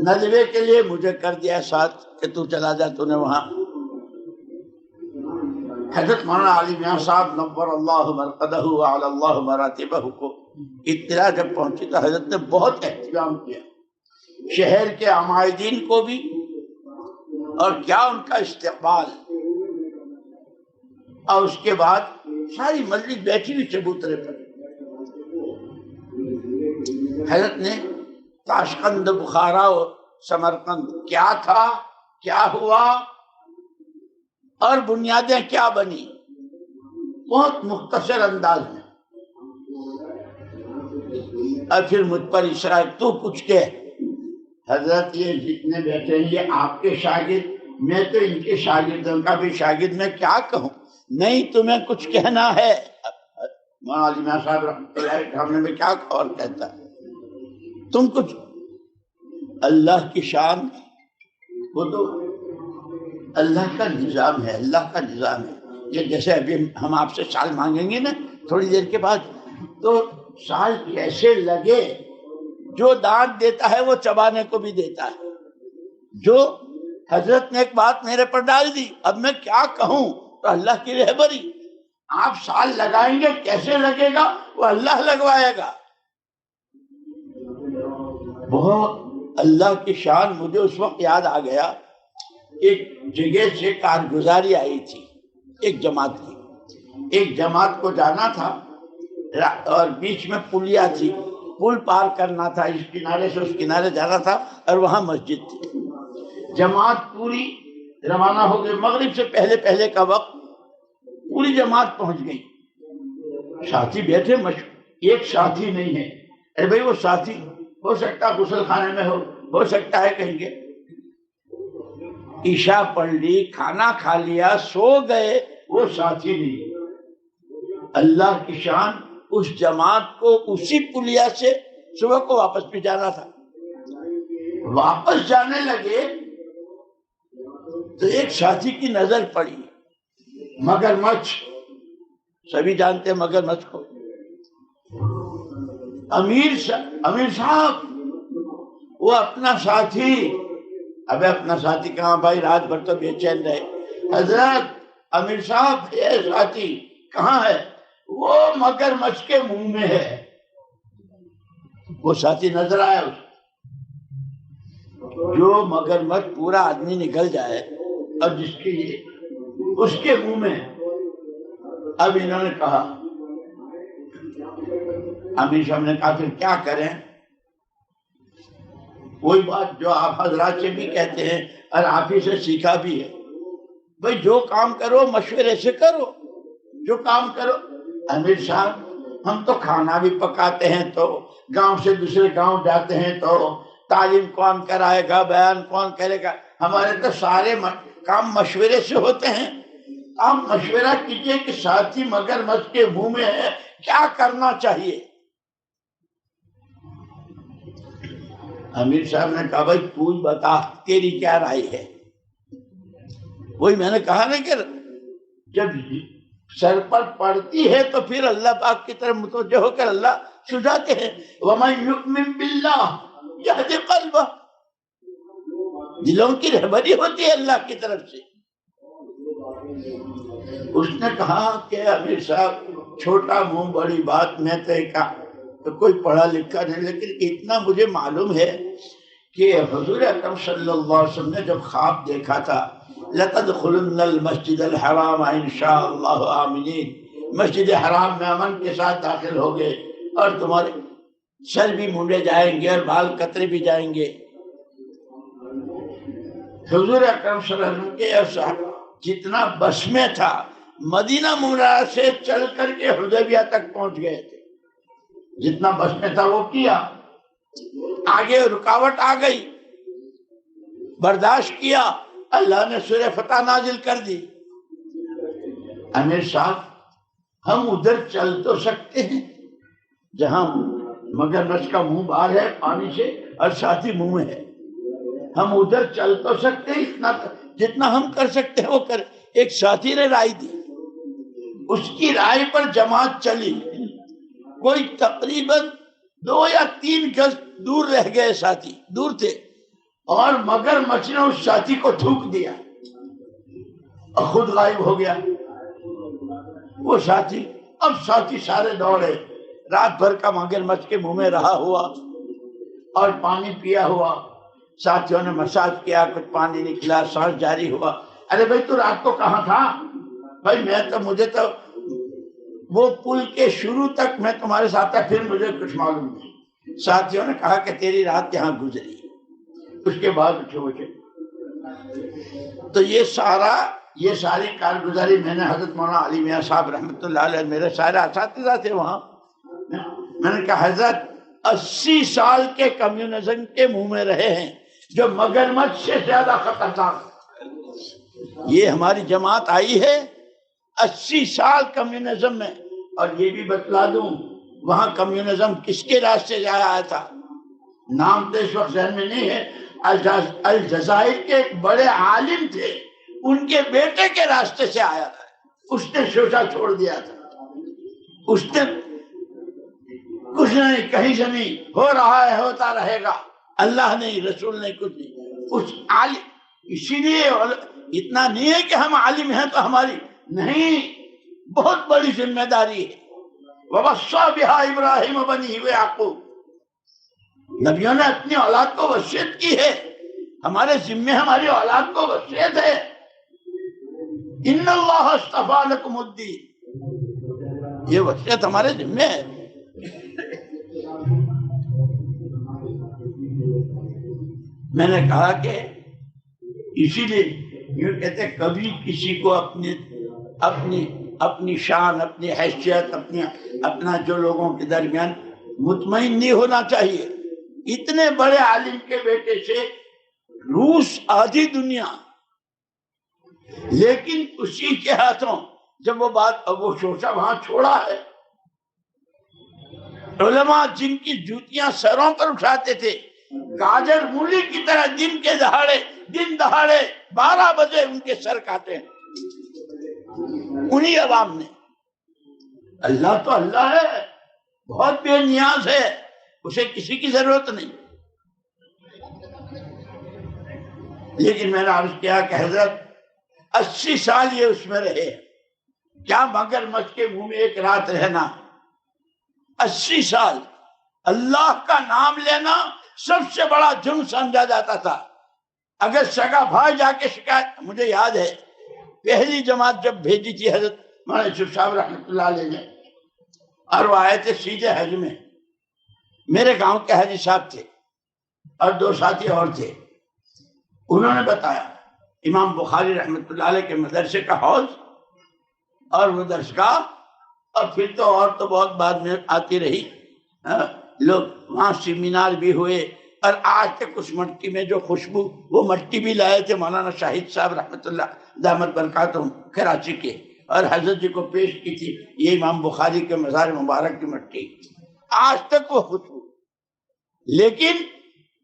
ندوے کے لیے مجھے کر دیا ساتھ کہ تو چلا جا، تو نے وہاں حضرت مولانا علی میاں صاحب نور اللہ مرقدہ وعلی اللہ مراتبہ کو اطلاع جب پہنچی تو حضرت نے بہت اہتمام کیا، شہر کے عمائدین کو بھی، اور کیا ان کا استقبال، اور اس کے بعد ساری مجلس بیٹھی ہوئی چبوترے پر۔ حضرت نے تاشقند، بخارا اور سمرقند کیا تھا، کیا ہوا اور بنیادیں کیا بنی، بہت مختصر انداز میں، اور پھر مجھ پر اشارہ تو کچھ کہہ۔ حضرت یہ جتنے بیٹھے ہیں یہ آپ کے شاگرد، میں تو ان کے شاگردوں کا بھی شاگرد، میں کیا کہوں؟ نہیں تمہیں کچھ کہنا ہے۔ مولانا علی میاں صاحب رحمۃ اللہ کے سامنے میں کیا اور کہتا ہے، تم کچھ، اللہ کی شان، وہ تو اللہ کا نظام ہے، اللہ کا نظام ہے۔ یہ جیسے ابھی ہم آپ سے سال مانگیں گے نا تھوڑی دیر کے بعد، تو سال کیسے لگے، جو دانت دیتا ہے وہ چبانے کو بھی دیتا ہے۔ جو حضرت نے ایک بات میرے پر ڈال دی، اب میں کیا کہوں، تو اللہ کی رہبری، آپ سال لگائیں گے، کیسے لگے گا وہ اللہ لگوائے گا۔ بہت اللہ کی شان۔ مجھے اس وقت یاد آ گیا، ایک جگہ سے کارگزاری آئی تھی ایک جماعت کی، ایک جماعت کو جانا تھا اور بیچ میں پلیا تھی، پل پار کرنا تھا، اس کنارے سے اس کنارے جانا تھا، اور وہاں مسجد تھی۔ جماعت پوری روانہ ہو گئی، مغرب سے پہلے پہلے کا وقت، پوری جماعت پہنچ گئی۔ ساتھی بیٹھے، ایک ساتھی نہیں ہے، ارے بھائی وہ ساتھی ہو سکتا غسل خانے میں ہو سکتا ہے کہیں گے، عشاء پڑھ لی، کھانا کھا لیا، سو گئے، وہ ساتھی نہیں۔ اللہ کی شان، اس جماعت کو اسی پلیا سے صبح کو واپس بھی جانا تھا۔ واپس جانے لگے تو ایک ساتھی کی نظر پڑی، مگرمچھ، سبھی جانتے ہیں مگرمچھ کو، امیر صاحب، وہ اپنا ساتھی، ابے اپنا ساتھی کہاں بھائی، رات بھر تو بے چین رہے۔ حضرت امیر صاحب یہ ساتھی کہاں ہے؟ وہ مگرمچھ کے منہ میں ہے۔ وہ ساتھی نظر آیا اس جو مگرمچھ پورا آدمی نکل جائے اور جس کی اس کے منہ میں۔ اب انہوں نے کہا، امیر صاحب نے کہا پھر کیا کریں؟ وہی بات جو آپ حضرات سے بھی کہتے ہیں اور آپ ہی سے سیکھا بھی ہے، بھئی جو کام کرو مشورے سے کرو، جو کام کرو۔ امیر صاحب ہم تو کھانا بھی پکاتے ہیں، تو گاؤں سے دوسرے گاؤں جاتے ہیں تو تعلیم کون کرائے گا، بیان کون کرے گا، ہمارے تو سارے کام مشورے سے ہوتے ہیں۔ آپ مشورہ کیجئے کہ ساتھی مگرمچھ کے منہ میں ہے، کیا کرنا چاہیے۔ امیر صاحب نے کہا بھائی تو بتا تیری کیا رائے ہے۔ وہی میں نے کہا نا کہ جب سر پر پڑتی ہے تو پھر اللہ پاک کی طرف متوجہ ہو کر اللہ سجاتے ہیں۔ وَمَن يُؤْمِن بِاللَّهِ يَهْدِ قَلْبَهُ، دلوں کی رہبری ہوتی ہے اللہ کی طرف سے۔ اس نے کہا کہ امیر صاحب چھوٹا منہ بڑی بات، میں تو کوئی پڑھا لکھا نہیں، لیکن اتنا مجھے معلوم ہے کہ حضور اکرم صلی اللہ علیہ وسلم نے جب خواب دیکھا تھا لَتَدْخُلُنَّ الْمَسْجِدَ الْحَرَامَ إِنْ شَاءَ اللَّهُ آمِنِينَ، مسجد حرام میں امن کے ساتھ داخل ہوگے اور تمہارے سر بھی مونڈے جائیں گے اور بال قطرے بھی جائیں گے۔ حضور اکرم صلی اللہ علیہ وسلم کے ایسا جتنا بس میں تھا مدینہ منورہ سے چل کر کے حدیبیہ تک پہنچ گئے تھے، جتنا بس میں تھا وہ کیا، آگے رکاوٹ آ گئی، برداشت کیا، اللہ نے سورہ فتح نازل کر دی۔ امیر صاحب ہم ادھر چل تو سکتے ہیں جہاں مگرمچھ کا منہ باہر ہے پانی سے اور ساتھی منہ میں ہے، ہم ادھر چل تو سکتے ہیں، اتنا جتنا ہم کر سکتے ہیں وہ کر۔ ایک ساتھی نے رائے دی، اس کی رائے پر جماعت چلی، کوئی تقریباً 2 یا 3 گز دور رہ گئے، ساتھی دور تھے، اور مگرمچھ نے اس ساتھی کو تھوک دیا اور خود غائب ہو گیا وہ ساتھی۔ اب ساتھی سارے دوڑے، رات بھر کا مگرمچھ کے منہ میں رہا ہوا اور پانی پیا ہوا، ساتھیوں نے مساج کیا، کچھ پانی نکلا، سانس جاری ہوا۔ ارے بھائی تو رات کو کہاں تھا؟ بھائی مجھے تو وہ پل کے شروع تک میں تمہارے ساتھ تھا، پھر مجھے کچھ معلوم نہیں۔ ساتھیوں نے کہا کہ تیری رات یہاں گزری، اس کے بعد اٹھے۔ تو یہ ساری کارگزاری میں نے حضرت مولانا علی میاں صاحب رحمۃ اللہ علیہ، میرے سارے اساتذہ تھے وہاں، میں نے کہا حضرت 80 سال کے کمیونزم کے منہ میں رہے ہیں جو مگرمچھ سے زیادہ خطرناک۔ یہ ہماری جماعت آئی ہے 80 سال کمیونزم میں، اور یہ بھی بتلا دوں وہاں کمیونزم کس کے راستے سے آیا تھا، نام تو اس وقت ذہن میں نہیں ہے، الجزائر کے ایک بڑے عالم تھے، ان کے بیٹے کے راستے سے آیا تھا، اس نے شوشہ چھوڑ دیا تھا، اس نے کچھ نہیں، کہیں سے نہیں، ہو رہا ہے ہوتا رہے گا، اللہ نہیں، رسول نہیں، کچھ نہیں، اس عالم۔ اسی لیے اتنا نہیں ہے کہ ہم عالم ہیں تو ہماری نہیں، بہت بڑی ذمہ داری ہے۔ وَوَصَّى بِهَا إِبْرَاهِيمُ بَنِيهِ وَيَعْقُوبَ، نبیوں نے اپنی اولاد کو وصیت کی ہے، ہمارے ذمہ ہماری اولاد کو وصیت ہے۔ إِنَّ اللَّهَ اصْطَفَىٰ لَكُمُ الدِّينَ، یہ وصیت ہمارے ذمہ ہے۔ میں نے کہا کہ اسی لیے یہ کہتے ہیں کبھی کسی کو اپنی شان، اپنی حیثیت، اپنا جو لوگوں کے درمیان مطمئن نہیں ہونا چاہیے۔ اتنے بڑے عالم کے بیٹے سے روس آدھی دنیا، لیکن اسی کے ہاتھوں جب وہ شوشہ وہاں چھوڑا ہے، علماء جن کی جوتیاں سروں پر اٹھاتے تھے، گاجر مولی کی طرح دن دہاڑے 12 بجے ان کے سر کاٹے ہیں انہی عوام نے۔ اللہ تو اللہ ہے، بہت بے نیاز ہے، اسے کسی کی ضرورت نہیں۔ لیکن میں نے عرض کیا کہ حضرت 80 سال یہ اس میں رہے، کیا مگرمچھ کے منہ میں ایک رات رہنا؟ 80 سال اللہ کا نام لینا سب سے بڑا جرم سمجھا جاتا تھا۔ اگر سگا بھائی جا کے شکایت، مجھے یاد ہے پہلی جماعت جب بھیجی تھی حضرت مولانا یوسف صاحب رحمۃ اللہ علیہ نے، اور وہ آئے تھے سیدھے حج میں، میرے گاؤں کے حاجی صاحب تھے اور 2 ساتھی اور تھے، انہوں نے بتایا امام بخاری رحمۃ اللہ علیہ کے مدرسے کا حوض اور وہ درسگاہ اور پھر تو اور تو بہت بعد میں آتی رہی، لوگ وہاں سیمینار بھی ہوئے، اور آج تک اس مٹی میں جو خوشبو، وہ مٹی بھی لائے تھے مولانا شاہد صاحب رحمۃ اللہ دامت برکاتہم کراچی کے، اور حضرت جی کو پیش کی تھی یہ امام بخاری کے مزار مبارک کی مٹی، آج تک وہ خوشبو۔ لیکن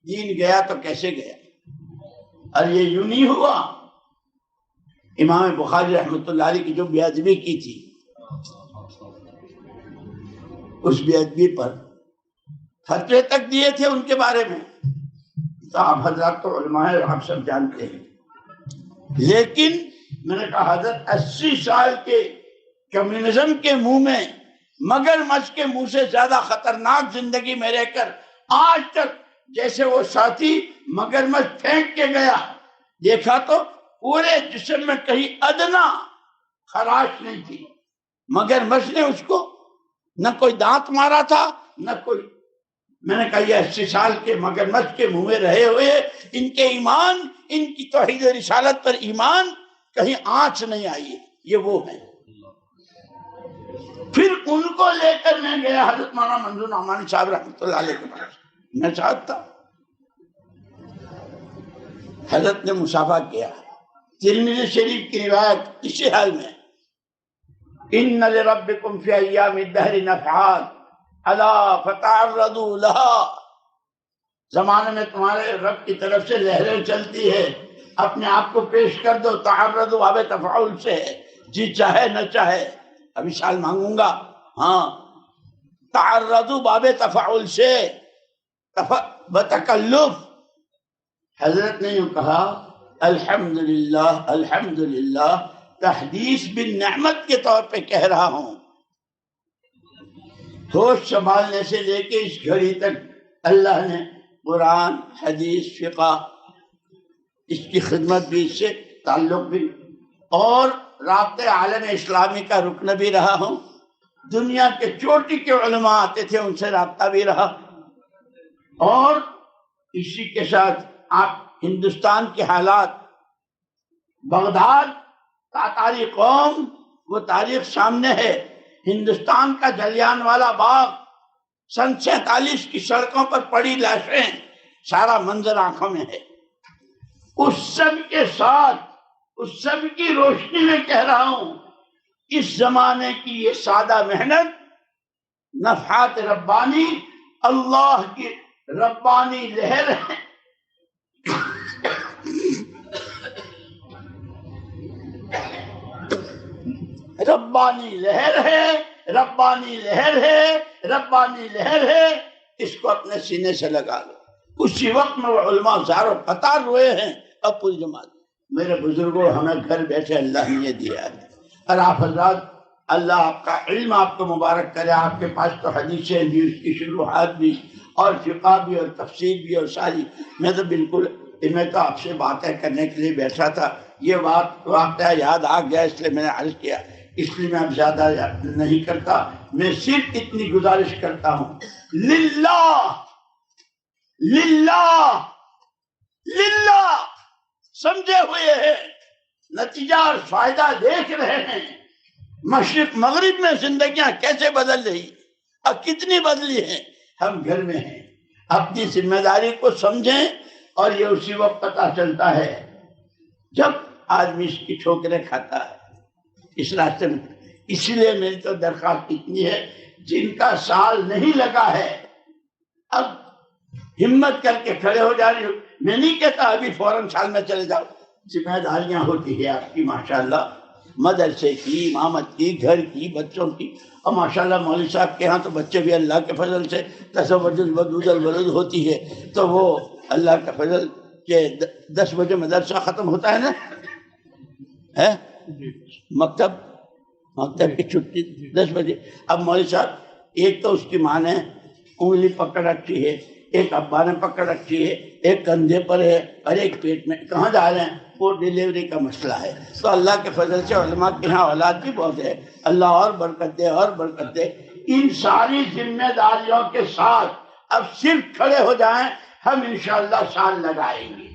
دین گیا تو کیسے گیا؟ اور یہ یوں نہیں ہوا۔ امام بخاری رحمۃ اللہ علیہ کی جو بے ادبی کی تھی، اس بے ادبی پر فتوے تک دیے تھے ان کے بارے میں، تو آپ حضرات تو علماء ہیں، آپ سب جانتے ہیں۔ لیکن میں نے کہا حضرت 80 سال کے کمیونزم کے منہ میں، مگر مچھ کے منہ سے زیادہ خطرناک زندگی میں رہ کر آج تک جیسے وہ ساتھی مگرمچھ پھینک کے گیا، دیکھا تو پورے جسم میں کہیں ادنا خراش نہیں تھی، مگرمچھ نے اس کو نہ کوئی دانت مارا تھا نہ کوئی۔ میں نے کہا یہ 80 سال کے مگرمچھ کے منہ میں رہے ہوئے ان کے ایمان، ان کی توحید و رسالت پر ایمان کہیں آنچ نہیں آئی، یہ وہ ہیں۔ پھر ان کو لے کر میں گیا حضرت مولانا منظور نعمانی صاحب رحمۃ اللہ علیہ کے پاس، میں ساتھ تھا، حضرت نے مصافحہ کیا۔ ترمذی شریف کی روایت اسی حال میں، ان لربکم فی ایام الدہر نفحات الا فتعرضوا لها، زمانے میں تمہارے رب کی طرف سے لہریں چلتی ہے، اپنے آپ کو پیش کر دو۔ تعرضوا باب تفعول سے ہے، جی چاہے نہ چاہے، ابھی سال مانگوں گا، ہاں، تعرضوا باب تفعول سے بتکلف۔ حضرت نے یوں کہا الحمدللہ الحمدللہ، تحدیث بالنعمت کے طور پہ کہہ رہا ہوں۔ ہوش سنبھالنے سے لے کے اس گھڑی تک اللہ نے قرآن، حدیث، فقہ، اس کی خدمت بھی، اس سے تعلق بھی، اور رابطہ عالم اسلامی کا رکن بھی رہا ہوں۔ دنیا کے چوٹی کے علماء آتے تھے، ان سے رابطہ بھی رہا، اور اسی کے ساتھ آپ ہندوستان کے حالات، بغداد تاتاری قوم، وہ تاریخ سامنے ہے، ہندوستان کا جلیان والا باغ، سن 47 کی سڑکوں پر پڑی لاشیں، سارا منظر آنکھوں میں ہے۔ اس سب کے ساتھ، اس سب کی روشنی میں کہہ رہا ہوں، اس زمانے کی یہ سادہ محنت، نفحات ربانی، اللہ کی ربانی لہر ہے، ربانی لہر ہے، ربانی لہر ہے، ربانی لہر ہے، اس کو اپنے سینے سے لگا لو۔ اسی وقت میں وہ علماء زاروں قطار روئے ہیں، اب پوری جماعت۔ میرے بزرگوں، ہمیں گھر بیٹھے اللہ نے یہ دیا ہے، اور آپ حضرات، اللہ آپ کا علم آپ کو مبارک کرے۔ آپ کے پاس تو حدیثیں بھی، اس کی شروحات بھی، اور فقہ بھی، اور تفسیر بھی، اور ساری۔ میں تو بالکل، میں تو آپ سے باتیں کرنے کے لیے بیٹھا تھا، یہ واقعہ یاد آ گیا، اس لیے میں نے عرض کیا، اس لیے میں اب زیادہ نہیں کرتا۔ میں صرف اتنی گزارش کرتا ہوں، للہ للہ للہ، سمجھے ہوئے ہیں، نتیجہ اور فائدہ دیکھ رہے ہیں، مشرق مغرب میں زندگیاں کیسے بدل رہی، اور کتنی بدلی ہیں۔ ہم گھر میں ہیں، اپنی ذمہ داری کو سمجھیں، اور یہ اسی وقت پتہ چلتا ہے جب آدمی اس کی ٹھوکریں کھاتا ہے اس راستے میں۔ اسی لیے میری تو درخواست اتنی ہے، جن کا سال نہیں لگا ہے، اب ہمت کر کے کھڑے ہو جا رہی ہو۔ میں نہیں کہتا ابھی فوراً سال میں چلے جاؤ، ذمہ داریاں ہوتی ہے آپ کی ماشاءاللہ، مدرسے کی، امامت کی، گھر کی، بچوں کی، اور ماشاءاللہ مولوی صاحب کے ہاں تو بچے بھی اللہ کے فضل سے تزوج الودود الولد ہوتی ہے، تو وہ اللہ کا فضل کہ 10 بجے مدرسہ ختم ہوتا ہے نا، ہے مکتب کی چھٹی 10 بجے۔ اب مولوی صاحب، ایک تو اس کی ماں نے انگلی پکڑ رکھی ہے، ایک ابا نے پکڑ رکھی ہے، ایک کندھے پر ہے، اور ایک پیٹ میں، کہاں جا رہے ہیں؟ وہ ڈیلیوری کا مسئلہ ہے۔ تو اللہ کے فضل سے علماء کے ہاں اولاد بھی بہت ہے، اللہ اور برکت دے، اور برکت دے۔ ان ساری ذمہ داریوں کے ساتھ اب صرف کھڑے ہو جائیں، ہم انشاءاللہ سال لگائیں گے۔